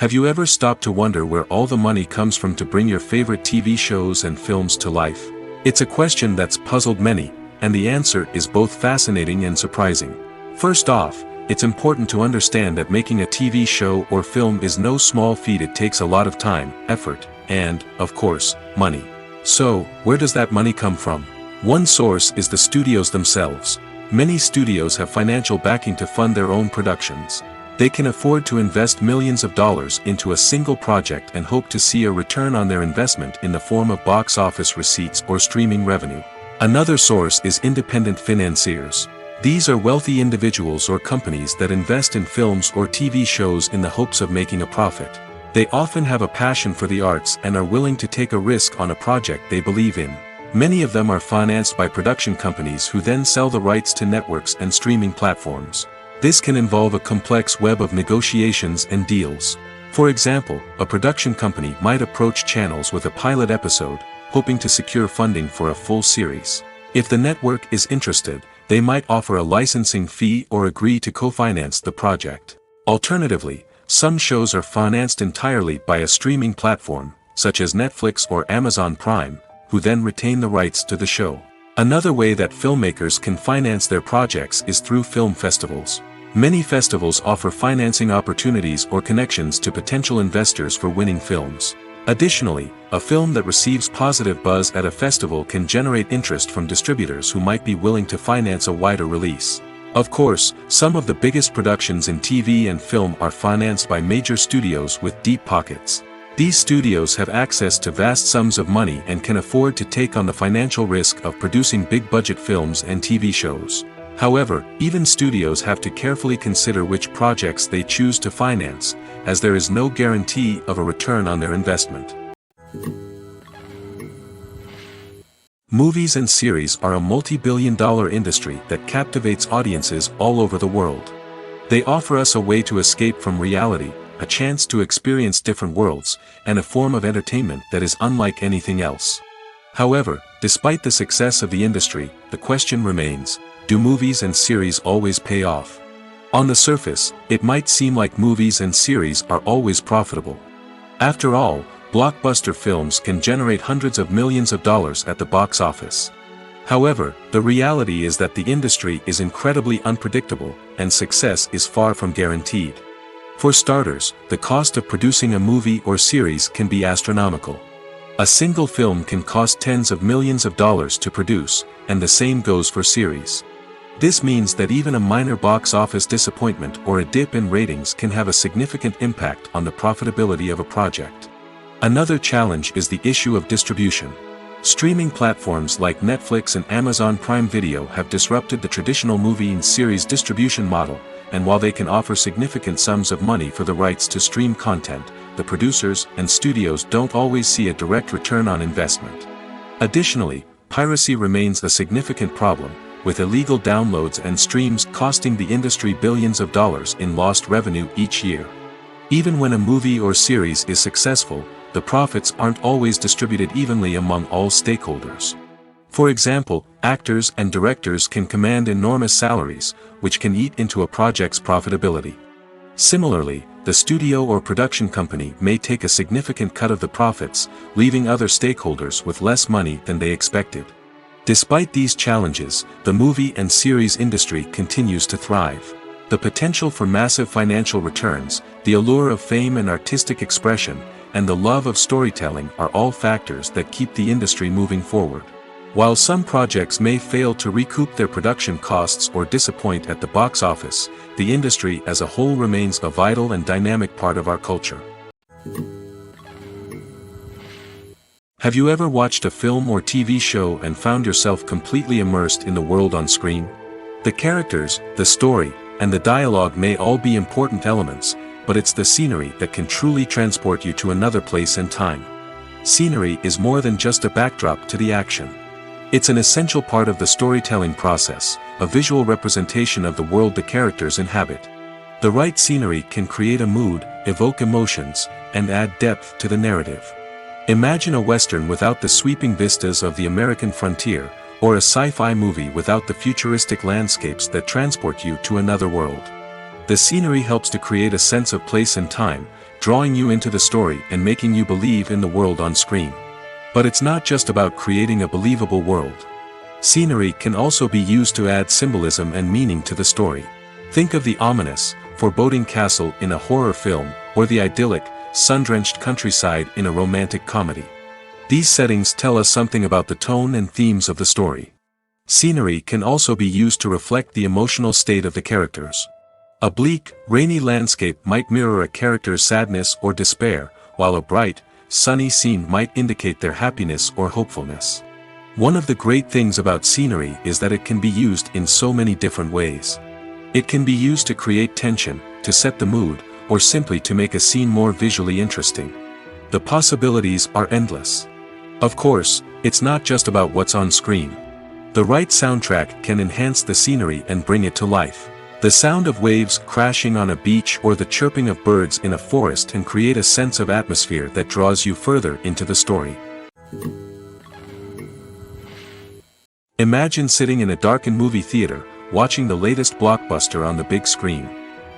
Have you ever stopped to wonder where all the money comes from to bring your favorite TV shows and films to life? It's a question that's puzzled many, and the answer is both fascinating and surprising. First off, it's important to understand that making a TV show or film is no small feat. It takes a lot of time, effort, and, of course, money. So, where does that money come from? One source is the studios themselves. Many studios have financial backing to fund their own productions. They can afford to invest millions of dollars into a single project and hope to see a return on their investment in the form of box office receipts or streaming revenue. Another source is independent financiers. These are wealthy individuals or companies that invest in films or TV shows in the hopes of making a profit. They often have a passion for the arts and are willing to take a risk on a project they believe in. Many of them are financed by production companies who then sell the rights to networks and streaming platforms. This can involve a complex web of negotiations and deals. For example, a production company might approach channels with a pilot episode, hoping to secure funding for a full series. If the network is interested, they might offer a licensing fee or agree to co-finance the project. Alternatively, some shows are financed entirely by a streaming platform, such as Netflix or Amazon Prime, who then retain the rights to the show. Another way that filmmakers can finance their projects is through film festivals. Many festivals offer financing opportunities or connections to potential investors for winning films. Additionally, a film that receives positive buzz at a festival can generate interest from distributors who might be willing to finance a wider release. Of course, some of the biggest productions in TV and film are financed by major studios with deep pockets. These studios have access to vast sums of money and can afford to take on the financial risk of producing big-budget films and TV shows. However, even studios have to carefully consider which projects they choose to finance, as there is no guarantee of a return on their investment. Movies and series are a multi-billion-dollar industry that captivates audiences all over the world. They offer us a way to escape from reality, a chance to experience different worlds, and a form of entertainment that is unlike anything else. However, despite the success of the industry, the question remains: do movies and series always pay off? On the surface, it might seem like movies and series are always profitable. After all, blockbuster films can generate hundreds of millions of dollars at the box office. However, the reality is that the industry is incredibly unpredictable, and success is far from guaranteed. For starters, the cost of producing a movie or series can be astronomical. A single film can cost tens of millions of dollars to produce, and the same goes for series. This means that even a minor box office disappointment or a dip in ratings can have a significant impact on the profitability of a project. Another challenge is the issue of distribution. Streaming platforms like Netflix and Amazon Prime Video have disrupted the traditional movie and series distribution model, and while they can offer significant sums of money for the rights to stream content, the producers and studios don't always see a direct return on investment. Additionally, piracy remains a significant problem, with illegal downloads and streams costing the industry billions of dollars in lost revenue each year. Even when a movie or series is successful, the profits aren't always distributed evenly among all stakeholders. For example, actors and directors can command enormous salaries, which can eat into a project's profitability. Similarly, the studio or production company may take a significant cut of the profits, leaving other stakeholders with less money than they expected. Despite these challenges, the movie and series industry continues to thrive. The potential for massive financial returns, the allure of fame and artistic expression, and the love of storytelling are all factors that keep the industry moving forward. While some projects may fail to recoup their production costs or disappoint at the box office, the industry as a whole remains a vital and dynamic part of our culture. Have you ever watched a film or TV show and found yourself completely immersed in the world on screen? The characters, the story, and the dialogue may all be important elements, but it's the scenery that can truly transport you to another place and time. Scenery is more than just a backdrop to the action. It's an essential part of the storytelling process, a visual representation of the world the characters inhabit. The right scenery can create a mood, evoke emotions, and add depth to the narrative. Imagine a Western without the sweeping vistas of the American frontier, or a sci-fi movie without the futuristic landscapes that transport you to another world. The scenery helps to create a sense of place and time, drawing you into the story and making you believe in the world on screen. But it's not just about creating a believable world. Scenery can also be used to add symbolism and meaning to the story. Think of the ominous, foreboding castle in a horror film, or the idyllic, sun-drenched countryside in a romantic comedy. These settings tell us something about the tone and themes of the story. Scenery can also be used to reflect the emotional state of the characters. A bleak, rainy landscape might mirror a character's sadness or despair, while a bright, sunny scene might indicate their happiness or hopefulness. One of the great things about scenery is that it can be used in so many different ways. It can be used to create tension, to set the mood, or simply to make a scene more visually interesting. The possibilities are endless. Of course, it's not just about what's on screen. The right soundtrack can enhance the scenery and bring it to life. The sound of waves crashing on a beach or the chirping of birds in a forest can create a sense of atmosphere that draws you further into the story. Imagine sitting in a darkened movie theater, watching the latest blockbuster on the big screen.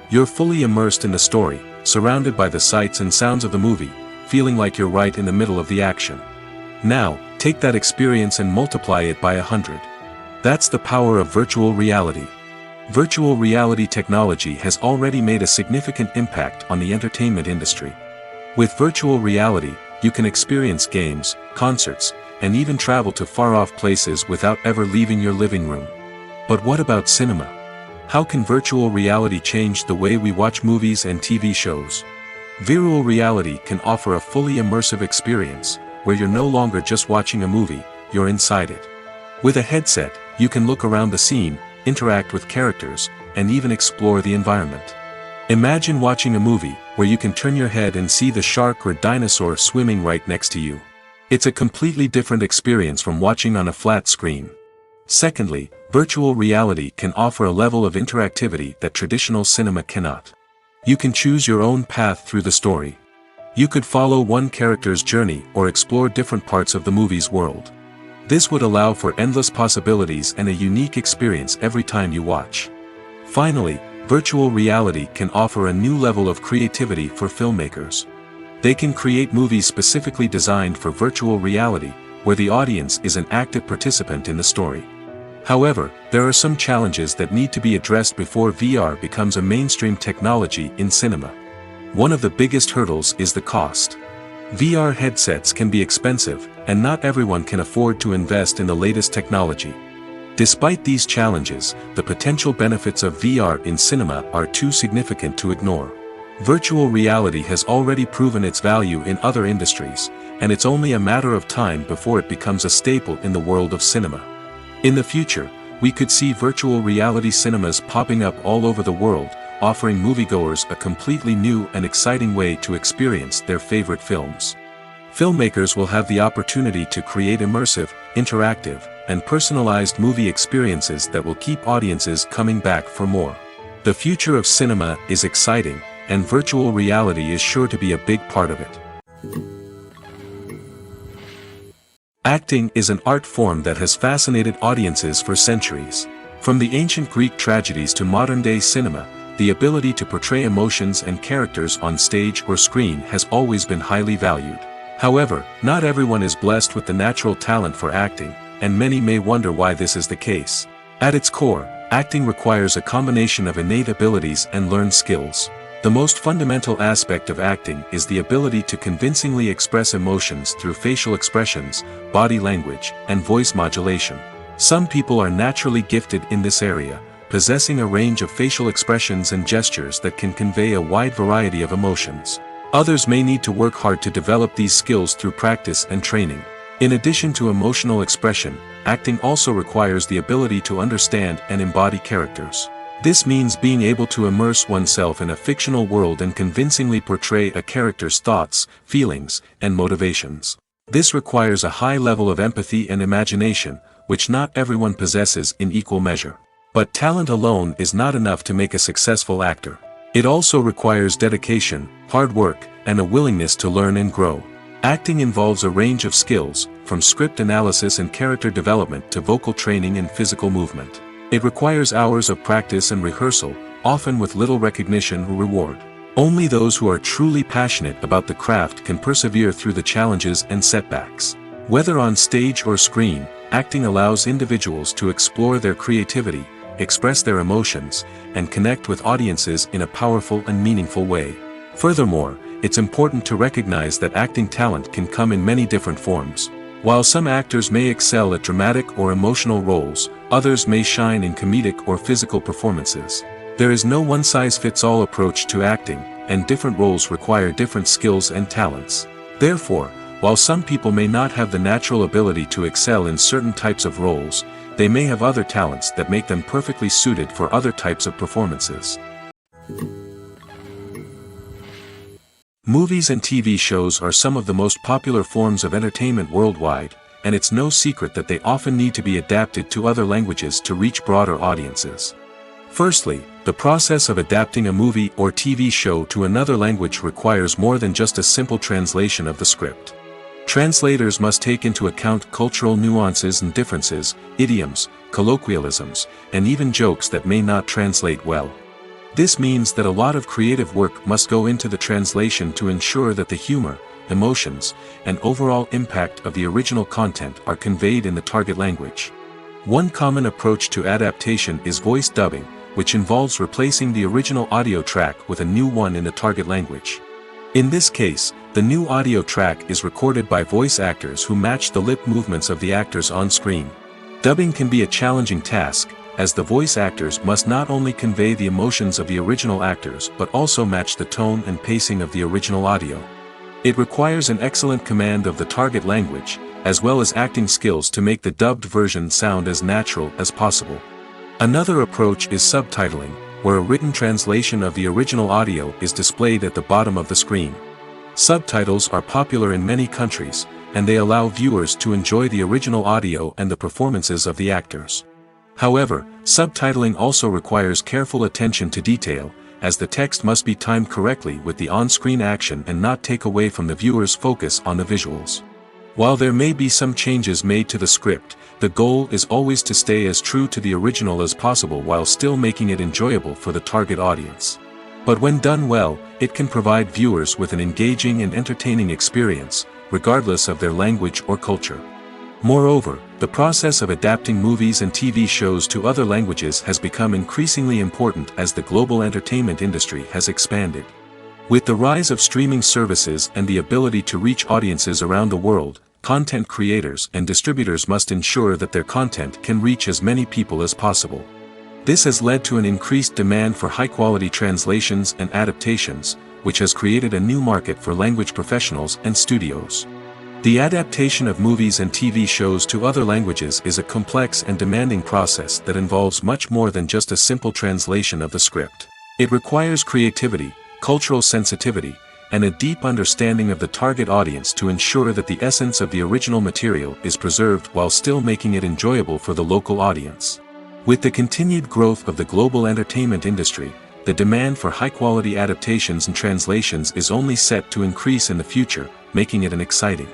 You're fully immersed in the story, surrounded by the sights and sounds of the movie, feeling like you're right in the middle of the action. Now, take that experience and multiply it by 100. That's the power of virtual reality. Virtual reality technology has already made a significant impact on the entertainment industry. With virtual reality, you can experience games, concerts, and even travel to far-off places without ever leaving your living room. But what about cinema? How can virtual reality change the way we watch movies and TV shows? Virtual reality can offer a fully immersive experience, where you're no longer just watching a movie, you're inside it. With a headset, you can look around the scene, interact with characters, and even explore the environment. Imagine watching a movie where you can turn your head and see the shark or dinosaur swimming right next to you. It's a completely different experience from watching on a flat screen. Secondly, virtual reality can offer a level of interactivity that traditional cinema cannot. You can choose your own path through the story. You could follow one character's journey or explore different parts of the movie's world. This would allow for endless possibilities and a unique experience every time you watch. Finally, virtual reality can offer a new level of creativity for filmmakers. They can create movies specifically designed for virtual reality, where the audience is an active participant in the story. However, there are some challenges that need to be addressed before VR becomes a mainstream technology in cinema. One of the biggest hurdles is the cost. VR headsets can be expensive, and not everyone can afford to invest in the latest technology. Despite these challenges, the potential benefits of VR in cinema are too significant to ignore. Virtual reality has already proven its value in other industries, and it's only a matter of time before it becomes a staple in the world of cinema. In the future, we could see virtual reality cinemas popping up all over the world, offering moviegoers a completely new and exciting way to experience their favorite films. Filmmakers will have the opportunity to create immersive, interactive, and personalized movie experiences that will keep audiences coming back for more. The future of cinema is exciting, and virtual reality is sure to be a big part of it. Acting is an art form that has fascinated audiences for centuries. From the ancient Greek tragedies to modern-day cinema, the ability to portray emotions and characters on stage or screen has always been highly valued. However, not everyone is blessed with the natural talent for acting, and many may wonder why this is the case. At its core, acting requires a combination of innate abilities and learned skills. The most fundamental aspect of acting is the ability to convincingly express emotions through facial expressions, body language, and voice modulation. Some people are naturally gifted in this area, possessing a range of facial expressions and gestures that can convey a wide variety of emotions. Others may need to work hard to develop these skills through practice and training. In addition to emotional expression, acting also requires the ability to understand and embody characters. This means being able to immerse oneself in a fictional world and convincingly portray a character's thoughts, feelings, and motivations. This requires a high level of empathy and imagination, which not everyone possesses in equal measure. But talent alone is not enough to make a successful actor. It also requires dedication, hard work, and a willingness to learn and grow. Acting involves a range of skills, from script analysis and character development to vocal training and physical movement. It requires hours of practice and rehearsal, often with little recognition or reward. Only those who are truly passionate about the craft can persevere through the challenges and setbacks. Whether on stage or screen, acting allows individuals to explore their creativity, express their emotions, and connect with audiences in a powerful and meaningful way. Furthermore, it's important to recognize that acting talent can come in many different forms. While some actors may excel at dramatic or emotional roles, others may shine in comedic or physical performances. There is no one-size-fits-all approach to acting, and different roles require different skills and talents. Therefore, while some people may not have the natural ability to excel in certain types of roles, they may have other talents that make them perfectly suited for other types of performances. Movies and TV shows are some of the most popular forms of entertainment worldwide, and it's no secret that they often need to be adapted to other languages to reach broader audiences. Firstly, the process of adapting a movie or TV show to another language requires more than just a simple translation of the script. Translators must take into account cultural nuances and differences, idioms, colloquialisms, and even jokes that may not translate well. This means that a lot of creative work must go into the translation to ensure that the humor, emotions, and overall impact of the original content are conveyed in the target language. One common approach to adaptation is voice dubbing, which involves replacing the original audio track with a new one in the target language. In this case, the new audio track is recorded by voice actors who match the lip movements of the actors on screen. Dubbing can be a challenging task, as the voice actors must not only convey the emotions of the original actors but also match the tone and pacing of the original audio. It requires an excellent command of the target language, as well as acting skills to make the dubbed version sound as natural as possible. Another approach is subtitling, where a written translation of the original audio is displayed at the bottom of the screen. Subtitles are popular in many countries, and they allow viewers to enjoy the original audio and the performances of the actors. However, subtitling also requires careful attention to detail, as the text must be timed correctly with the on-screen action and not take away from the viewer's focus on the visuals. While there may be some changes made to the script, the goal is always to stay as true to the original as possible while still making it enjoyable for the target audience. But when done well, it can provide viewers with an engaging and entertaining experience, regardless of their language or culture. Moreover, the process of adapting movies and TV shows to other languages has become increasingly important as the global entertainment industry has expanded. With the rise of streaming services and the ability to reach audiences around the world, content creators and distributors must ensure that their content can reach as many people as possible. This has led to an increased demand for high-quality translations and adaptations, which has created a new market for language professionals and studios. The adaptation of movies and TV shows to other languages is a complex and demanding process that involves much more than just a simple translation of the script. It requires creativity, cultural sensitivity, and a deep understanding of the target audience to ensure that the essence of the original material is preserved while still making it enjoyable for the local audience. With the continued growth of the global entertainment industry, the demand for high-quality adaptations and translations is only set to increase in the future, making it an exciting.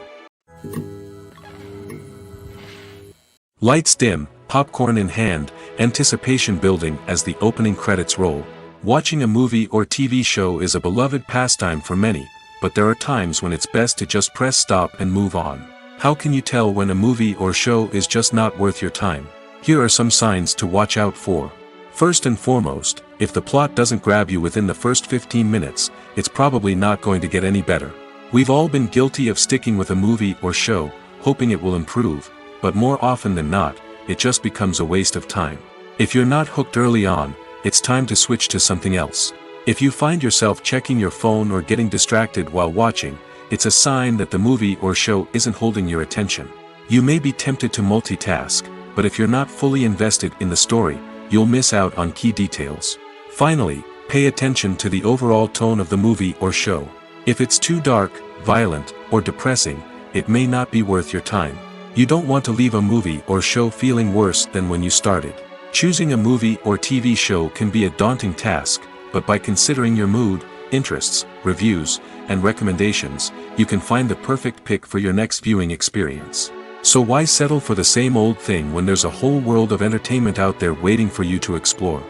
Lights dim, popcorn in hand, anticipation building as the opening credits roll. Watching a movie or TV show is a beloved pastime for many, but there are times when it's best to just press stop and move on. How can you tell when a movie or show is just not worth your time? Here are some signs to watch out for. First and foremost, if the plot doesn't grab you within the first 15 minutes, it's probably not going to get any better. We've all been guilty of sticking with a movie or show, hoping it will improve, but more often than not, it just becomes a waste of time. If you're not hooked early on, it's time to switch to something else. If you find yourself checking your phone or getting distracted while watching, it's a sign that the movie or show isn't holding your attention. You may be tempted to multitask, but if you're not fully invested in the story, you'll miss out on key details. Finally, pay attention to the overall tone of the movie or show. If it's too dark, violent, or depressing, it may not be worth your time. You don't want to leave a movie or show feeling worse than when you started. Choosing a movie or TV show can be a daunting task, but by considering your mood, interests, reviews, and recommendations, you can find the perfect pick for your next viewing experience. So why settle for the same old thing when there's a whole world of entertainment out there waiting for you to explore?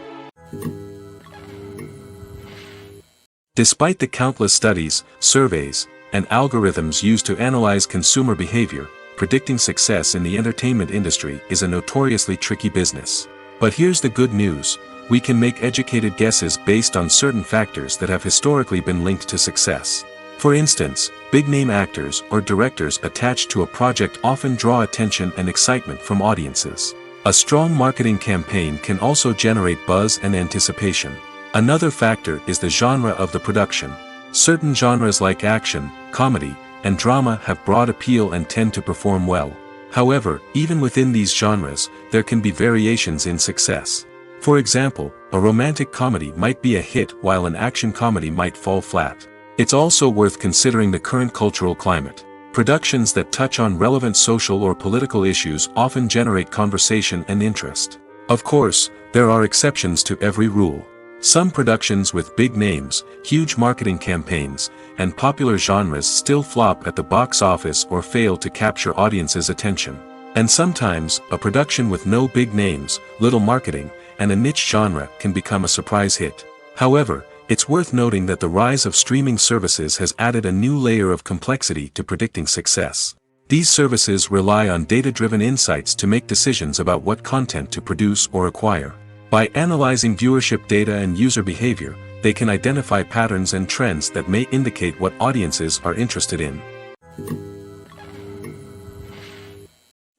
Despite the countless studies, surveys, and algorithms used to analyze consumer behavior, predicting success in the entertainment industry is a notoriously tricky business. But here's the good news: we can make educated guesses based on certain factors that have historically been linked to success. For instance, big-name actors or directors attached to a project often draw attention and excitement from audiences. A strong marketing campaign can also generate buzz and anticipation. Another factor is the genre of the production. Certain genres like action, comedy, and drama have broad appeal and tend to perform well. However, even within these genres, there can be variations in success. For example, a romantic comedy might be a hit while an action comedy might fall flat. It's also worth considering the current cultural climate. Productions that touch on relevant social or political issues often generate conversation and interest. Of course, there are exceptions to every rule. Some productions with big names, huge marketing campaigns, and popular genres still flop at the box office or fail to capture audiences' attention. And sometimes, a production with no big names, little marketing, and a niche genre can become a surprise hit. However, it's worth noting that the rise of streaming services has added a new layer of complexity to predicting success. These services rely on data-driven insights to make decisions about what content to produce or acquire. By analyzing viewership data and user behavior, they can identify patterns and trends that may indicate what audiences are interested in.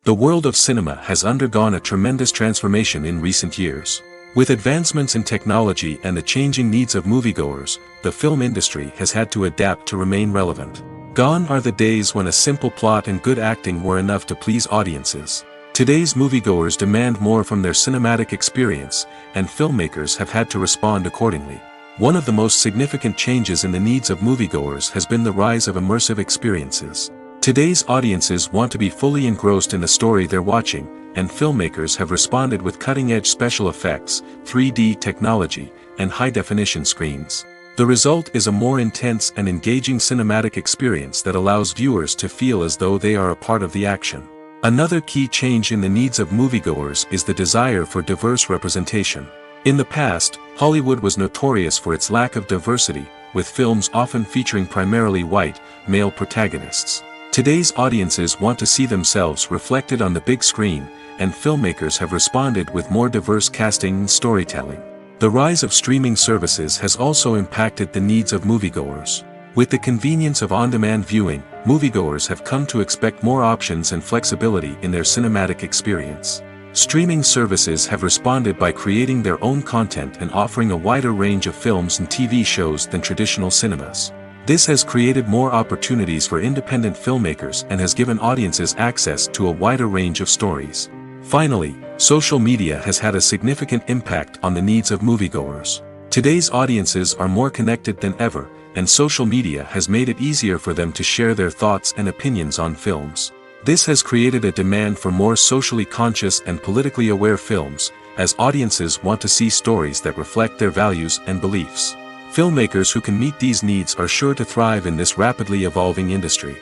The world of cinema has undergone a tremendous transformation in recent years. With advancements in technology and the changing needs of moviegoers, the film industry has had to adapt to remain relevant. Gone are the days when a simple plot and good acting were enough to please audiences. Today's moviegoers demand more from their cinematic experience, and filmmakers have had to respond accordingly. One of the most significant changes in the needs of moviegoers has been the rise of immersive experiences. Today's audiences want to be fully engrossed in the story they're watching, and filmmakers have responded with cutting-edge special effects, 3D technology, and high-definition screens. The result is a more intense and engaging cinematic experience that allows viewers to feel as though they are a part of the action. Another key change in the needs of moviegoers is the desire for diverse representation. In the past, Hollywood was notorious for its lack of diversity, with films often featuring primarily white, male protagonists. Today's audiences want to see themselves reflected on the big screen, and filmmakers have responded with more diverse casting and storytelling. The rise of streaming services has also impacted the needs of moviegoers. With the convenience of on-demand viewing, moviegoers have come to expect more options and flexibility in their cinematic experience. Streaming services have responded by creating their own content and offering a wider range of films and TV shows than traditional cinemas. This has created more opportunities for independent filmmakers and has given audiences access to a wider range of stories. Finally, social media has had a significant impact on the needs of moviegoers. Today's audiences are more connected than ever, and social media has made it easier for them to share their thoughts and opinions on films. This has created a demand for more socially conscious and politically aware films, as audiences want to see stories that reflect their values and beliefs. Filmmakers who can meet these needs are sure to thrive in this rapidly evolving industry.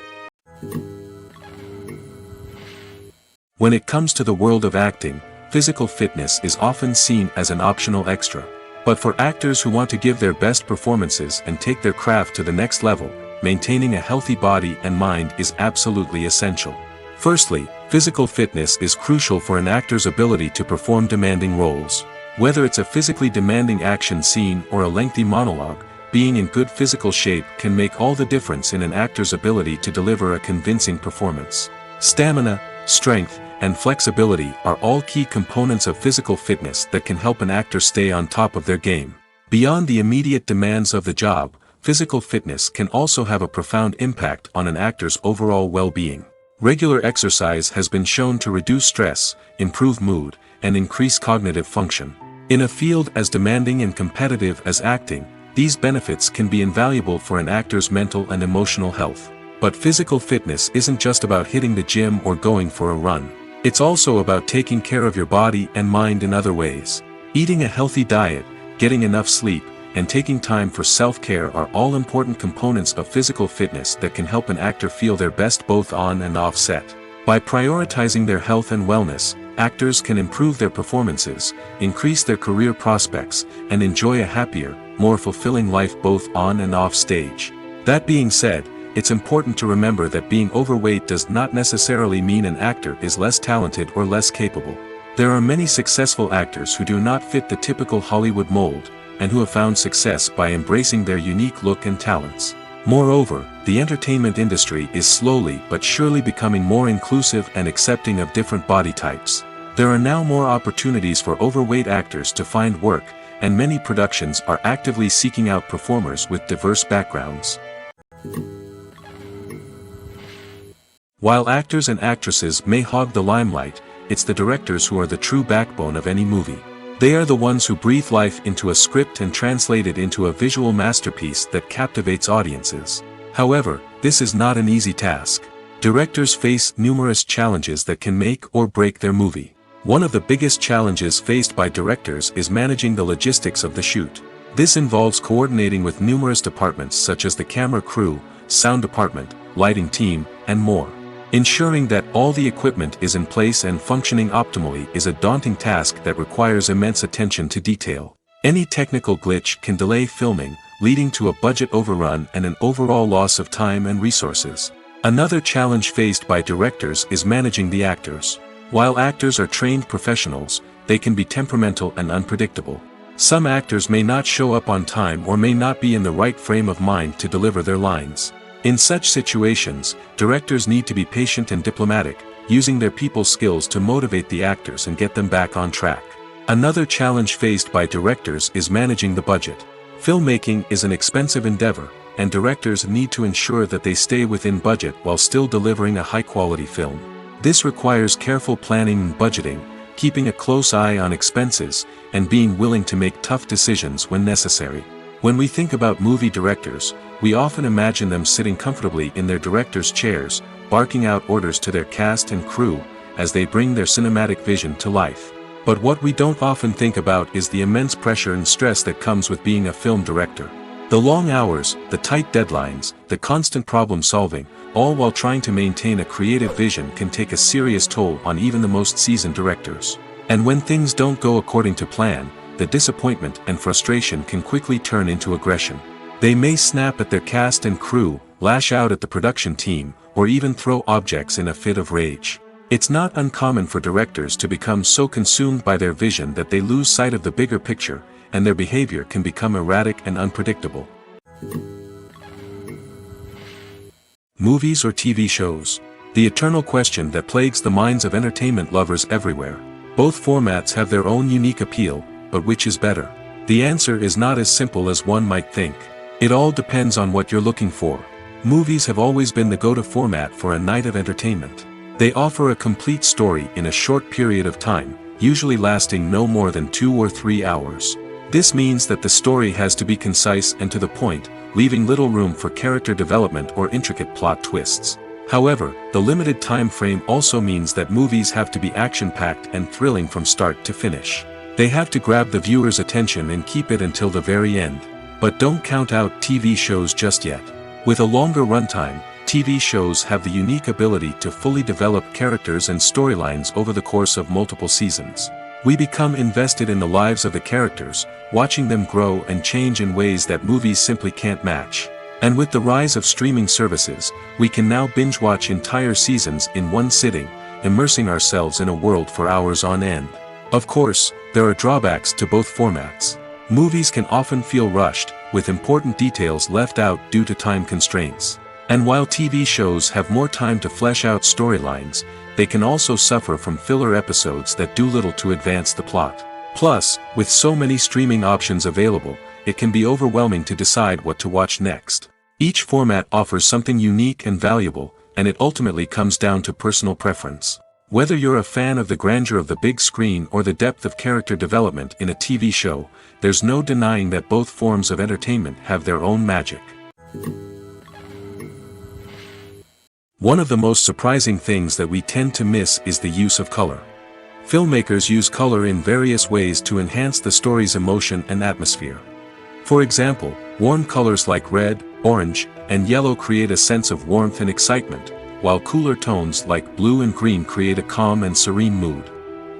When it comes to the world of acting, physical fitness is often seen as an optional extra. But for actors who want to give their best performances and take their craft to the next level, maintaining a healthy body and mind is absolutely essential. Firstly, physical fitness is crucial for an actor's ability to perform demanding roles. Whether it's a physically demanding action scene or a lengthy monologue, being in good physical shape can make all the difference in an actor's ability to deliver a convincing performance. Stamina, strength, and flexibility are all key components of physical fitness that can help an actor stay on top of their game. Beyond the immediate demands of the job, physical fitness can also have a profound impact on an actor's overall well-being. Regular exercise has been shown to reduce stress, improve mood, and increase cognitive function. In a field as demanding and competitive as acting, these benefits can be invaluable for an actor's mental and emotional health. But physical fitness isn't just about hitting the gym or going for a run. It's also about taking care of your body and mind in other ways. Eating a healthy diet, getting enough sleep, and taking time for self-care are all important components of physical fitness that can help an actor feel their best both on and off set. By prioritizing their health and wellness, actors can improve their performances, increase their career prospects, and enjoy a happier, more fulfilling life both on and off stage. That being said, it's important to remember that being overweight does not necessarily mean an actor is less talented or less capable. There are many successful actors who do not fit the typical Hollywood mold, and who have found success by embracing their unique look and talents. Moreover, the entertainment industry is slowly but surely becoming more inclusive and accepting of different body types. There are now more opportunities for overweight actors to find work, and many productions are actively seeking out performers with diverse backgrounds. While actors and actresses may hog the limelight, it's the directors who are the true backbone of any movie. They are the ones who breathe life into a script and translate it into a visual masterpiece that captivates audiences. However, this is not an easy task. Directors face numerous challenges that can make or break their movie. One of the biggest challenges faced by directors is managing the logistics of the shoot. This involves coordinating with numerous departments such as the camera crew, sound department, lighting team, and more. Ensuring that all the equipment is in place and functioning optimally is a daunting task that requires immense attention to detail. Any technical glitch can delay filming, leading to a budget overrun and an overall loss of time and resources. Another challenge faced by directors is managing the actors. While actors are trained professionals, they can be temperamental and unpredictable. Some actors may not show up on time or may not be in the right frame of mind to deliver their lines. In such situations, directors need to be patient and diplomatic, using their people skills to motivate the actors and get them back on track. Another challenge faced by directors is managing the budget. Filmmaking is an expensive endeavor, and directors need to ensure that they stay within budget while still delivering a high-quality film. This requires careful planning and budgeting, keeping a close eye on expenses, and being willing to make tough decisions when necessary. When we think about movie directors, we often imagine them sitting comfortably in their director's chairs, barking out orders to their cast and crew, as they bring their cinematic vision to life. But what we don't often think about is the immense pressure and stress that comes with being a film director. The long hours, the tight deadlines, the constant problem solving, all while trying to maintain a creative vision can take a serious toll on even the most seasoned directors. And when things don't go according to plan, the disappointment and frustration can quickly turn into aggression. They may snap at their cast and crew, lash out at the production team, or even throw objects in a fit of rage. It's not uncommon for directors to become so consumed by their vision that they lose sight of the bigger picture, and their behavior can become erratic and unpredictable. Movies or TV shows? The eternal question that plagues the minds of entertainment lovers everywhere. Both formats have their own unique appeal, but which is better? The answer is not as simple as one might think. It all depends on what you're looking for. Movies have always been the go-to format for a night of entertainment. They offer a complete story in a short period of time, usually lasting no more than 2 or 3 hours. This means that the story has to be concise and to the point, leaving little room for character development or intricate plot twists. However, the limited time frame also means that movies have to be action-packed and thrilling from start to finish. They have to grab the viewer's attention and keep it until the very end. But don't count out TV shows just yet. With a longer runtime, TV shows have the unique ability to fully develop characters and storylines over the course of multiple seasons. We become invested in the lives of the characters, watching them grow and change in ways that movies simply can't match. And with the rise of streaming services, we can now binge-watch entire seasons in one sitting, immersing ourselves in a world for hours on end. Of course, there are drawbacks to both formats. Movies can often feel rushed, with important details left out due to time constraints. And while TV shows have more time to flesh out storylines, they can also suffer from filler episodes that do little to advance the plot. Plus, with so many streaming options available, it can be overwhelming to decide what to watch next. Each format offers something unique and valuable, and it ultimately comes down to personal preference. Whether you're a fan of the grandeur of the big screen or the depth of character development in a TV show, there's no denying that both forms of entertainment have their own magic. One of the most surprising things that we tend to miss is the use of color. Filmmakers use color in various ways to enhance the story's emotion and atmosphere. For example, warm colors like red, orange, and yellow create a sense of warmth and excitement, while cooler tones like blue and green create a calm and serene mood.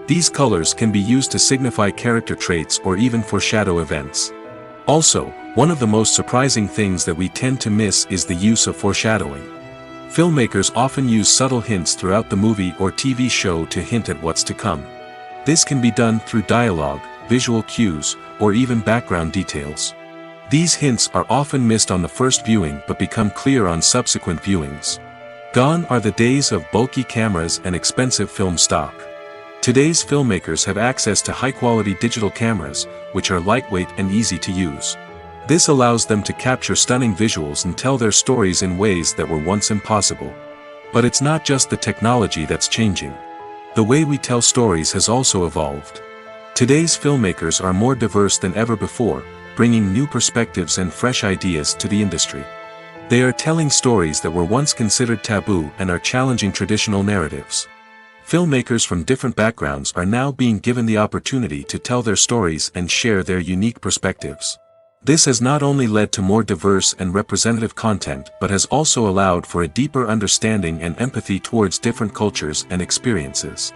These colors can be used to signify character traits or even foreshadow events. Also, one of the most surprising things that we tend to miss is the use of foreshadowing. Filmmakers often use subtle hints throughout the movie or TV show to hint at what's to come. This can be done through dialogue, visual cues, or even background details. These hints are often missed on the first viewing but become clear on subsequent viewings. Gone are the days of bulky cameras and expensive film stock. Today's filmmakers have access to high-quality digital cameras, which are lightweight and easy to use. This allows them to capture stunning visuals and tell their stories in ways that were once impossible. But it's not just the technology that's changing. The way we tell stories has also evolved. Today's filmmakers are more diverse than ever before, bringing new perspectives and fresh ideas to the industry. They are telling stories that were once considered taboo and are challenging traditional narratives. Filmmakers from different backgrounds are now being given the opportunity to tell their stories and share their unique perspectives. This has not only led to more diverse and representative content but has also allowed for a deeper understanding and empathy towards different cultures and experiences.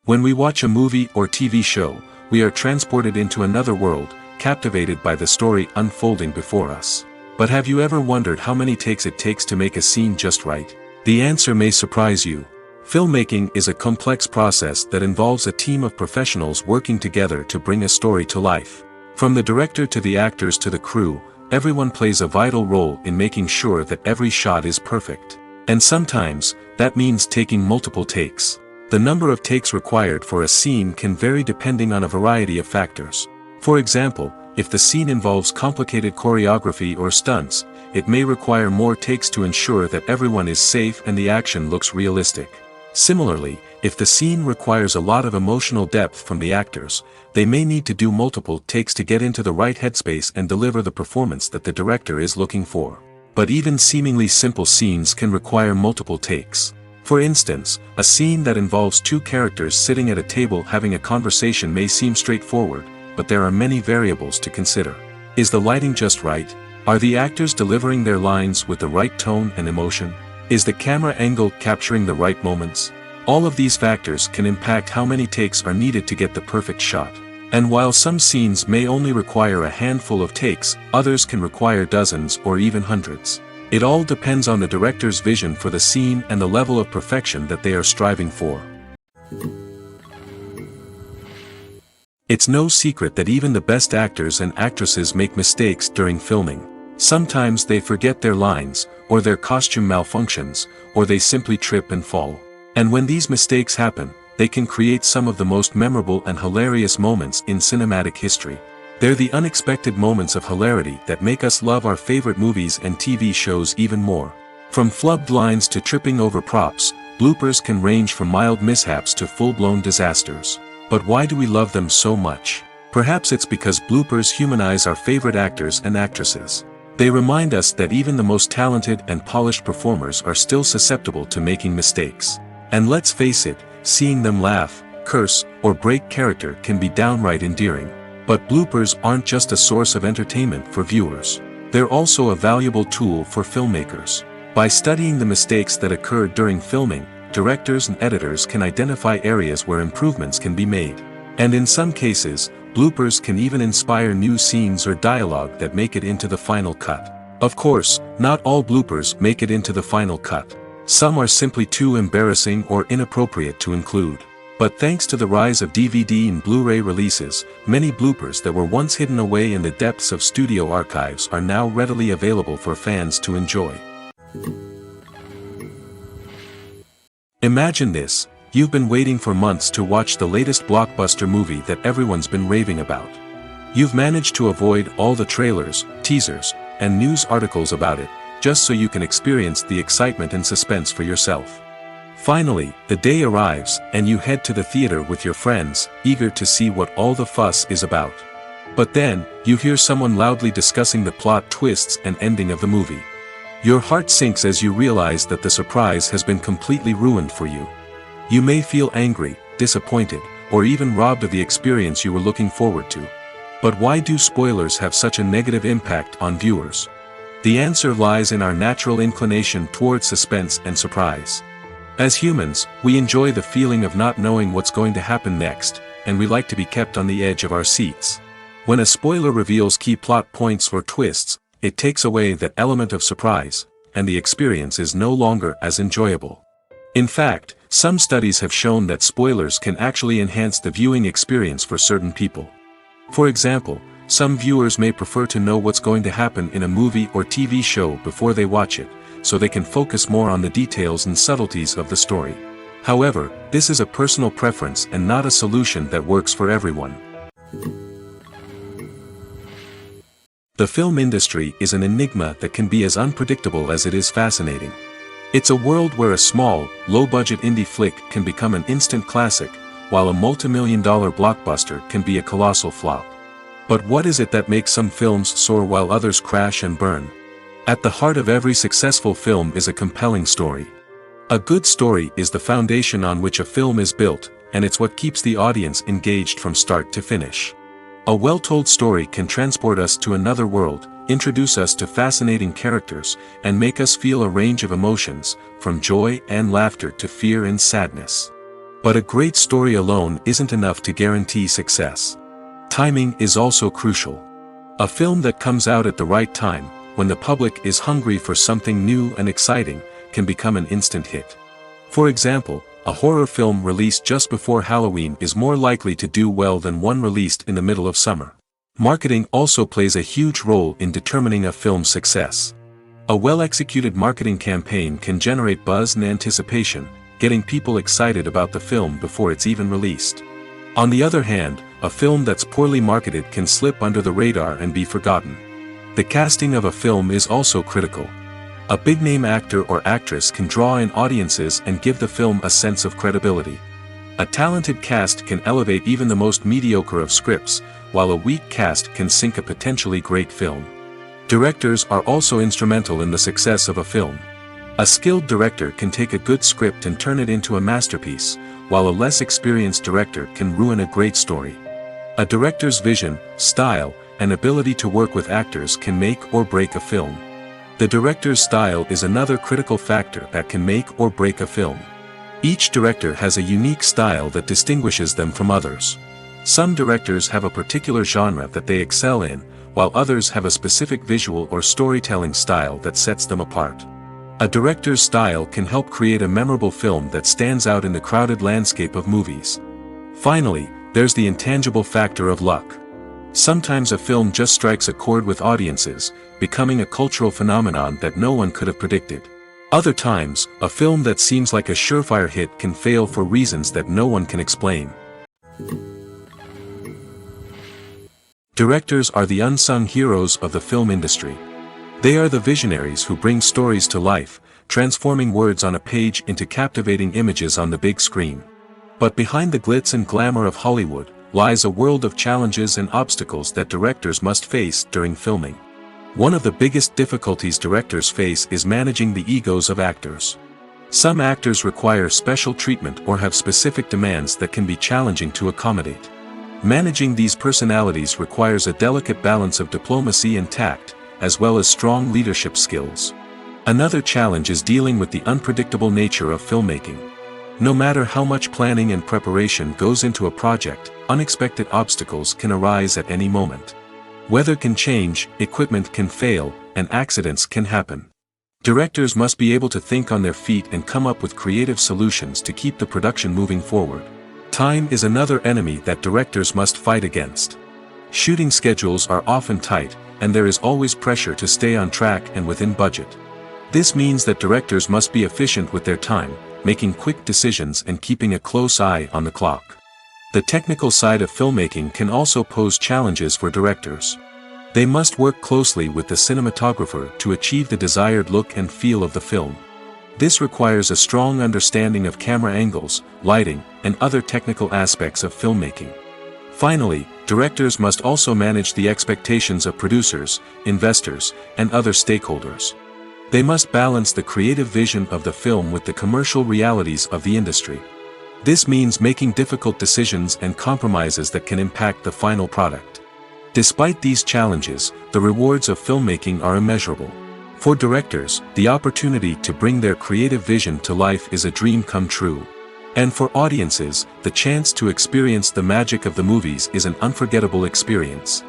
When we watch a movie or TV show, we are transported into another world, captivated by the story unfolding before us. But have you ever wondered how many takes it takes to make a scene just right? The answer may surprise you. Filmmaking is a complex process that involves a team of professionals working together to bring a story to life. From the director to the actors to the crew, everyone plays a vital role in making sure that every shot is perfect. And sometimes, that means taking multiple takes. The number of takes required for a scene can vary depending on a variety of factors. For example, if the scene involves complicated choreography or stunts, it may require more takes to ensure that everyone is safe and the action looks realistic. Similarly, if the scene requires a lot of emotional depth from the actors, they may need to do multiple takes to get into the right headspace and deliver the performance that the director is looking for. But even seemingly simple scenes can require multiple takes. For instance, a scene that involves two characters sitting at a table having a conversation may seem straightforward, but there are many variables to consider. Is the lighting just right? Are the actors delivering their lines with the right tone and emotion? Is the camera angle capturing the right moments? All of these factors can impact how many takes are needed to get the perfect shot. And while some scenes may only require a handful of takes, others can require dozens or even hundreds. It all depends on the director's vision for the scene and the level of perfection that they are striving for. It's no secret that even the best actors and actresses make mistakes during filming. Sometimes they forget their lines, or their costume malfunctions, or they simply trip and fall. And when these mistakes happen, they can create some of the most memorable and hilarious moments in cinematic history. They're the unexpected moments of hilarity that make us love our favorite movies and TV shows even more. From flubbed lines to tripping over props, bloopers can range from mild mishaps to full-blown disasters. But why do we love them so much? Perhaps it's because bloopers humanize our favorite actors and actresses. They remind us that even the most talented and polished performers are still susceptible to making mistakes. And let's face it, seeing them laugh, curse, or break character can be downright endearing. But bloopers aren't just a source of entertainment for viewers. They're also a valuable tool for filmmakers. By studying the mistakes that occurred during filming, directors and editors can identify areas where improvements can be made. And in some cases, bloopers can even inspire new scenes or dialogue that make it into the final cut. Of course, not all bloopers make it into the final cut. Some are simply too embarrassing or inappropriate to include. But thanks to the rise of DVD and Blu-ray releases, many bloopers that were once hidden away in the depths of studio archives are now readily available for fans to enjoy. Imagine this. You've been waiting for months to watch the latest blockbuster movie that everyone's been raving about. You've managed to avoid all the trailers, teasers, and news articles about it, just so you can experience the excitement and suspense for yourself. Finally, the day arrives, and you head to the theater with your friends, eager to see what all the fuss is about. But then, you hear someone loudly discussing the plot twists and ending of the movie. Your heart sinks as you realize that the surprise has been completely ruined for you. You may feel angry, disappointed, or even robbed of the experience you were looking forward to. But why do spoilers have such a negative impact on viewers? The answer lies in our natural inclination toward suspense and surprise. As humans, we enjoy the feeling of not knowing what's going to happen next, and we like to be kept on the edge of our seats. When a spoiler reveals key plot points or twists, it takes away that element of surprise, and the experience is no longer as enjoyable. In fact, some studies have shown that spoilers can actually enhance the viewing experience for certain people. For example, some viewers may prefer to know what's going to happen in a movie or TV show before they watch it, so they can focus more on the details and subtleties of the story. However, this is a personal preference and not a solution that works for everyone. The film industry is an enigma that can be as unpredictable as it is fascinating. It's a world where a small, low-budget indie flick can become an instant classic, while a multi-million-dollar blockbuster can be a colossal flop. But what is it that makes some films soar while others crash and burn? At the heart of every successful film is a compelling story. A good story is the foundation on which a film is built, and it's what keeps the audience engaged from start to finish. A well-told story can transport us to another world, introduce us to fascinating characters, and make us feel a range of emotions, from joy and laughter to fear and sadness. But a great story alone isn't enough to guarantee success. Timing is also crucial. A film that comes out at the right time, when the public is hungry for something new and exciting, can become an instant hit. For example, a horror film released just before Halloween is more likely to do well than one released in the middle of summer. Marketing also plays a huge role in determining a film's success. A well-executed marketing campaign can generate buzz and anticipation, getting people excited about the film before it's even released. On the other hand, a film that's poorly marketed can slip under the radar and be forgotten. The casting of a film is also critical. A big-name actor or actress can draw in audiences and give the film a sense of credibility. A talented cast can elevate even the most mediocre of scripts, while a weak cast can sink a potentially great film. Directors are also instrumental in the success of a film. A skilled director can take a good script and turn it into a masterpiece, while a less experienced director can ruin a great story. A director's vision, style, and ability to work with actors can make or break a film. The director's style is another critical factor that can make or break a film. Each director has a unique style that distinguishes them from others. Some directors have a particular genre that they excel in, while others have a specific visual or storytelling style that sets them apart. A director's style can help create a memorable film that stands out in the crowded landscape of movies. Finally, there's the intangible factor of luck. Sometimes a film just strikes a chord with audiences, becoming a cultural phenomenon that no one could have predicted. Other times, a film that seems like a surefire hit can fail for reasons that no one can explain. Directors are the unsung heroes of the film industry. They are the visionaries who bring stories to life, transforming words on a page into captivating images on the big screen. But behind the glitz and glamour of Hollywood, lies a world of challenges and obstacles that directors must face during filming. One of the biggest difficulties directors face is managing the egos of actors. Some actors require special treatment or have specific demands that can be challenging to accommodate. Managing these personalities requires a delicate balance of diplomacy and tact, as well as strong leadership skills. Another challenge is dealing with the unpredictable nature of filmmaking. No matter how much planning and preparation goes into a project, unexpected obstacles can arise at any moment. Weather can change, equipment can fail, and accidents can happen. Directors must be able to think on their feet and come up with creative solutions to keep the production moving forward. Time is another enemy that directors must fight against. Shooting schedules are often tight, and there is always pressure to stay on track and within budget. This means that directors must be efficient with their time, making quick decisions and keeping a close eye on the clock. The technical side of filmmaking can also pose challenges for directors. They must work closely with the cinematographer to achieve the desired look and feel of the film. This requires a strong understanding of camera angles, lighting, and other technical aspects of filmmaking. Finally, directors must also manage the expectations of producers, investors, and other stakeholders. They must balance the creative vision of the film with the commercial realities of the industry. This means making difficult decisions and compromises that can impact the final product. Despite these challenges, the rewards of filmmaking are immeasurable. For directors, the opportunity to bring their creative vision to life is a dream come true. And for audiences, the chance to experience the magic of the movies is an unforgettable experience.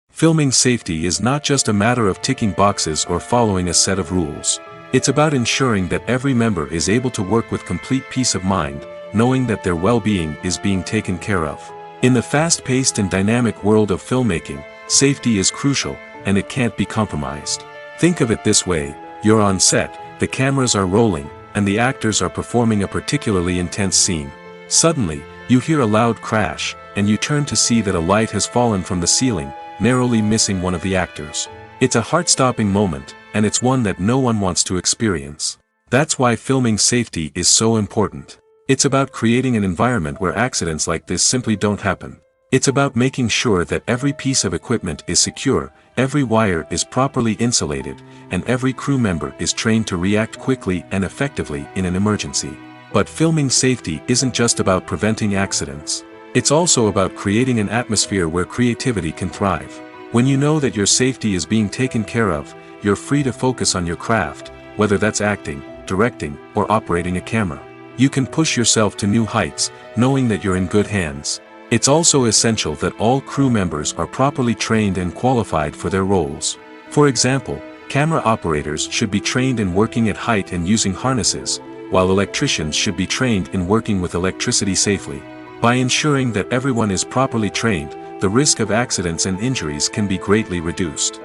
Filming safety is not just a matter of ticking boxes or following a set of rules. It's about ensuring that every member is able to work with complete peace of mind, knowing that their well-being is being taken care of. In the fast-paced and dynamic world of filmmaking, safety is crucial, and it can't be compromised. Think of it this way: you're on set, the cameras are rolling, and the actors are performing a particularly intense scene. Suddenly, you hear a loud crash, and you turn to see that a light has fallen from the ceiling, narrowly missing one of the actors. It's a heart-stopping moment, and it's one that no one wants to experience. That's why filming safety is so important. It's about creating an environment where accidents like this simply don't happen. It's about making sure that every piece of equipment is secure, every wire is properly insulated, and every crew member is trained to react quickly and effectively in an emergency. But filming safety isn't just about preventing accidents. It's also about creating an atmosphere where creativity can thrive. When you know that your safety is being taken care of, you're free to focus on your craft, whether that's acting, directing, or operating a camera. You can push yourself to new heights, knowing that you're in good hands. It's also essential that all crew members are properly trained and qualified for their roles. For example, camera operators should be trained in working at height and using harnesses, while electricians should be trained in working with electricity safely. By ensuring that everyone is properly trained, the risk of accidents and injuries can be greatly reduced.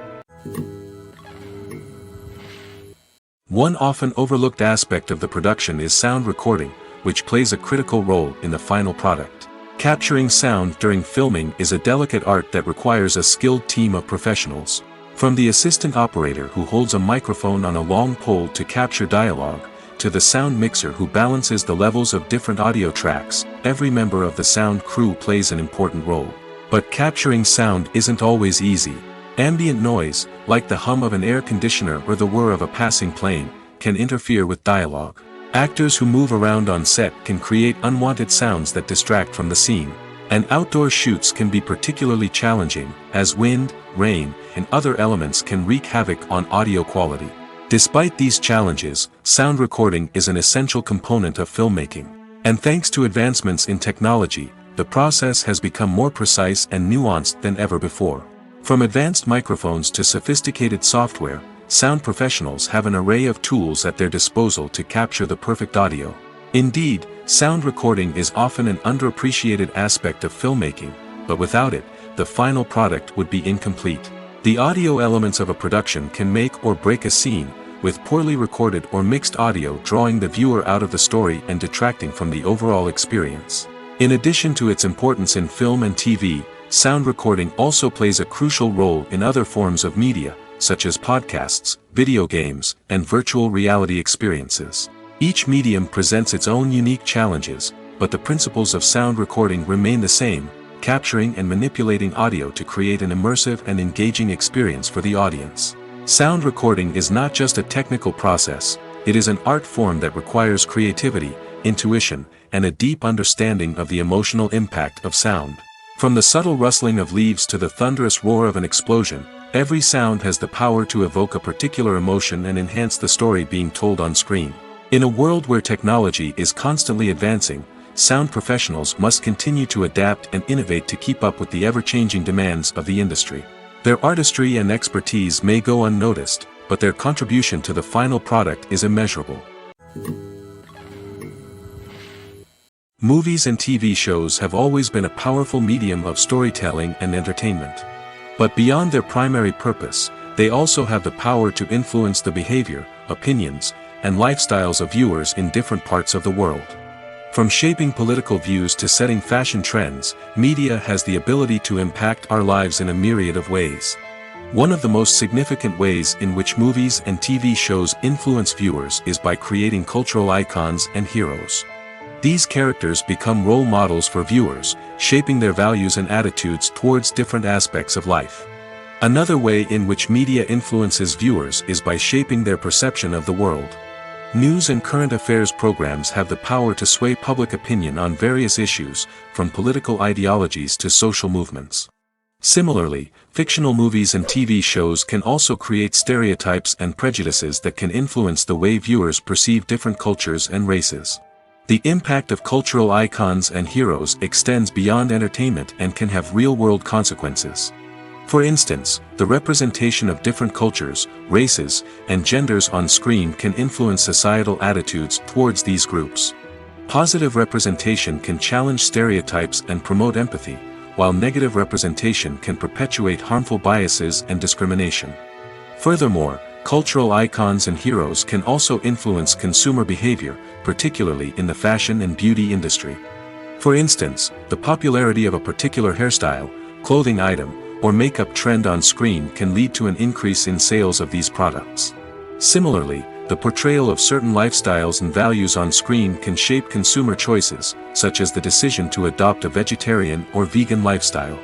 One often overlooked aspect of the production is sound recording, which plays a critical role in the final product. Capturing sound during filming is a delicate art that requires a skilled team of professionals. From the assistant operator who holds a microphone on a long pole to capture dialogue, to the sound mixer who balances the levels of different audio tracks, every member of the sound crew plays an important role. But capturing sound isn't always easy. Ambient noise, like the hum of an air conditioner or the whir of a passing plane, can interfere with dialogue. Actors who move around on set can create unwanted sounds that distract from the scene. And outdoor shoots can be particularly challenging, as wind, rain, and other elements can wreak havoc on audio quality. Despite these challenges, sound recording is an essential component of filmmaking. And thanks to advancements in technology, the process has become more precise and nuanced than ever before. From advanced microphones to sophisticated software, sound professionals have an array of tools at their disposal to capture the perfect audio. Indeed, sound recording is often an underappreciated aspect of filmmaking, but without it, the final product would be incomplete. The audio elements of a production can make or break a scene, with poorly recorded or mixed audio drawing the viewer out of the story and detracting from the overall experience. In addition to its importance in film and TV, sound recording also plays a crucial role in other forms of media, such as podcasts, video games, and virtual reality experiences. Each medium presents its own unique challenges, but the principles of sound recording remain the same: capturing and manipulating audio to create an immersive and engaging experience for the audience. Sound recording is not just a technical process, it is an art form that requires creativity, intuition, and a deep understanding of the emotional impact of sound. From the subtle rustling of leaves to the thunderous roar of an explosion, every sound has the power to evoke a particular emotion and enhance the story being told on screen. In a world where technology is constantly advancing, sound professionals must continue to adapt and innovate to keep up with the ever-changing demands of the industry. Their artistry and expertise may go unnoticed, but their contribution to the final product is immeasurable. Movies and TV shows have always been a powerful medium of storytelling and entertainment. But beyond their primary purpose, they also have the power to influence the behavior, opinions, and lifestyles of viewers in different parts of the world. From shaping political views to setting fashion trends, media has the ability to impact our lives in a myriad of ways. One of the most significant ways in which movies and TV shows influence viewers is by creating cultural icons and heroes. These characters become role models for viewers, shaping their values and attitudes towards different aspects of life. Another way in which media influences viewers is by shaping their perception of the world. News and current affairs programs have the power to sway public opinion on various issues, from political ideologies to social movements. Similarly, fictional movies and TV shows can also create stereotypes and prejudices that can influence the way viewers perceive different cultures and races. The impact of cultural icons and heroes extends beyond entertainment and can have real-world consequences. For instance, the representation of different cultures, races, and genders on screen can influence societal attitudes towards these groups. Positive representation can challenge stereotypes and promote empathy, while negative representation can perpetuate harmful biases and discrimination. Furthermore, cultural icons and heroes can also influence consumer behavior, particularly in the fashion and beauty industry. For instance, the popularity of a particular hairstyle, clothing item, or makeup trend on screen can lead to an increase in sales of these products. Similarly, the portrayal of certain lifestyles and values on screen can shape consumer choices, such as the decision to adopt a vegetarian or vegan lifestyle.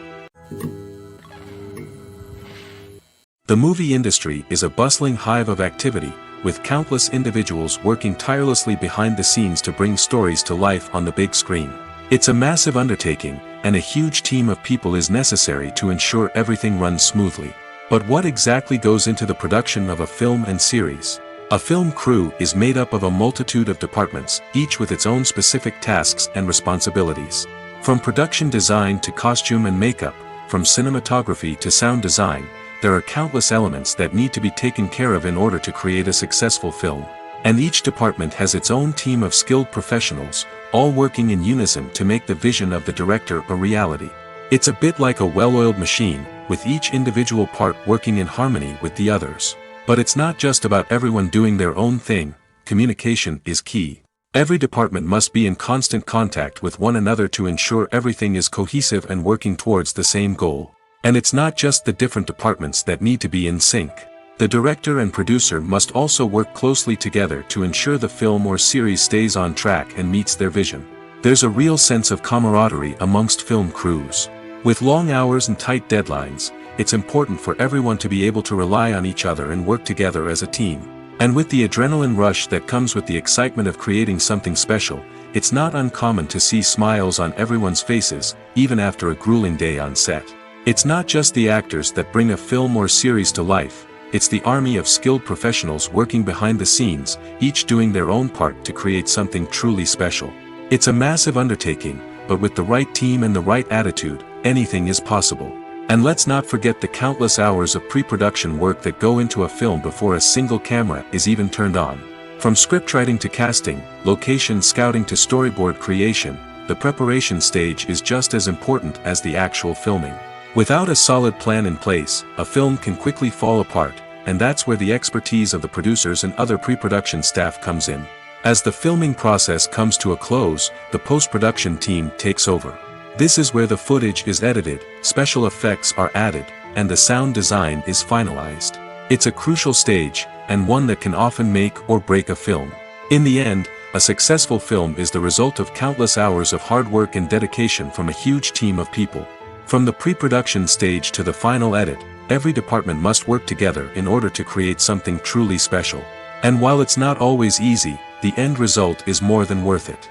The movie industry is a bustling hive of activity, with countless individuals working tirelessly behind the scenes to bring stories to life on the big screen. It's a massive undertaking, and a huge team of people is necessary to ensure everything runs smoothly. But what exactly goes into the production of a film and series? A film crew is made up of a multitude of departments, each with its own specific tasks and responsibilities. From production design to costume and makeup, from cinematography to sound design, there are countless elements that need to be taken care of in order to create a successful film. And each department has its own team of skilled professionals, all working in unison to make the vision of the director a reality. It's a bit like a well-oiled machine, with each individual part working in harmony with the others. But it's not just about everyone doing their own thing. Communication is key. Every department must be in constant contact with one another to ensure everything is cohesive and working towards the same goal. And it's not just the different departments that need to be in sync. The director and producer must also work closely together to ensure the film or series stays on track and meets their vision. There's a real sense of camaraderie amongst film crews. With long hours and tight deadlines, it's important for everyone to be able to rely on each other and work together as a team. And with the adrenaline rush that comes with the excitement of creating something special, it's not uncommon to see smiles on everyone's faces, even after a grueling day on set. It's not just the actors that bring a film or series to life, it's the army of skilled professionals working behind the scenes, each doing their own part to create something truly special. It's a massive undertaking, but with the right team and the right attitude, anything is possible. And let's not forget the countless hours of pre-production work that go into a film before a single camera is even turned on. From scriptwriting to casting, location scouting to storyboard creation, the preparation stage is just as important as the actual filming. Without a solid plan in place, a film can quickly fall apart, and that's where the expertise of the producers and other pre-production staff comes in. As the filming process comes to a close, the post-production team takes over. This is where the footage is edited, special effects are added, and the sound design is finalized. It's a crucial stage, and one that can often make or break a film. In the end, a successful film is the result of countless hours of hard work and dedication from a huge team of people. From the pre-production stage to the final edit, every department must work together in order to create something truly special. And while it's not always easy, the end result is more than worth it.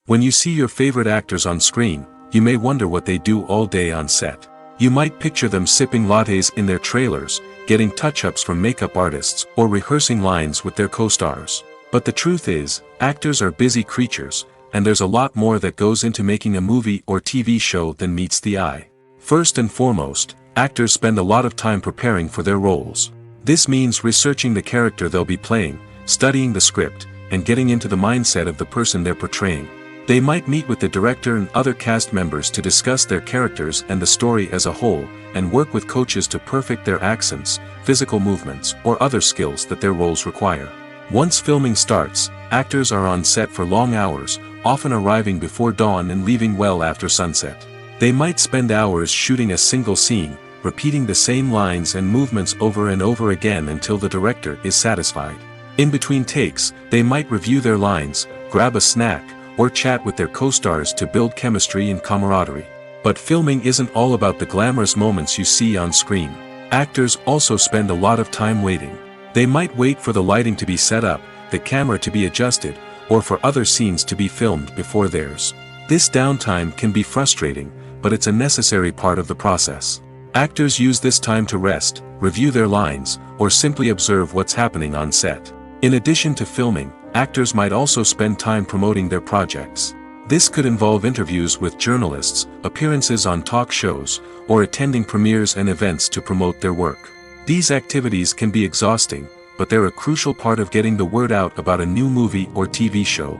When you see your favorite actors on screen, you may wonder what they do all day on set. You might picture them sipping lattes in their trailers, getting touch-ups from makeup artists, or rehearsing lines with their co-stars. But the truth is, actors are busy creatures, and there's a lot more that goes into making a movie or TV show than meets the eye. First and foremost, actors spend a lot of time preparing for their roles. This means researching the character they'll be playing, studying the script, and getting into the mindset of the person they're portraying. They might meet with the director and other cast members to discuss their characters and the story as a whole, and work with coaches to perfect their accents, physical movements, or other skills that their roles require. Once filming starts, actors are on set for long hours, often arriving before dawn and leaving well after sunset. They might spend hours shooting a single scene, repeating the same lines and movements over and over again until the director is satisfied. In between takes, they might review their lines, grab a snack, or chat with their co-stars to build chemistry and camaraderie. But filming isn't all about the glamorous moments you see on screen. Actors also spend a lot of time waiting. They might wait for the lighting to be set up, the camera to be adjusted, or for other scenes to be filmed before theirs. This downtime can be frustrating, but it's a necessary part of the process. Actors use this time to rest, review their lines, or simply observe what's happening on set. In addition to filming, actors might also spend time promoting their projects. This could involve interviews with journalists, appearances on talk shows, or attending premieres and events to promote their work. These activities can be exhausting, but they're a crucial part of getting the word out about a new movie or TV show.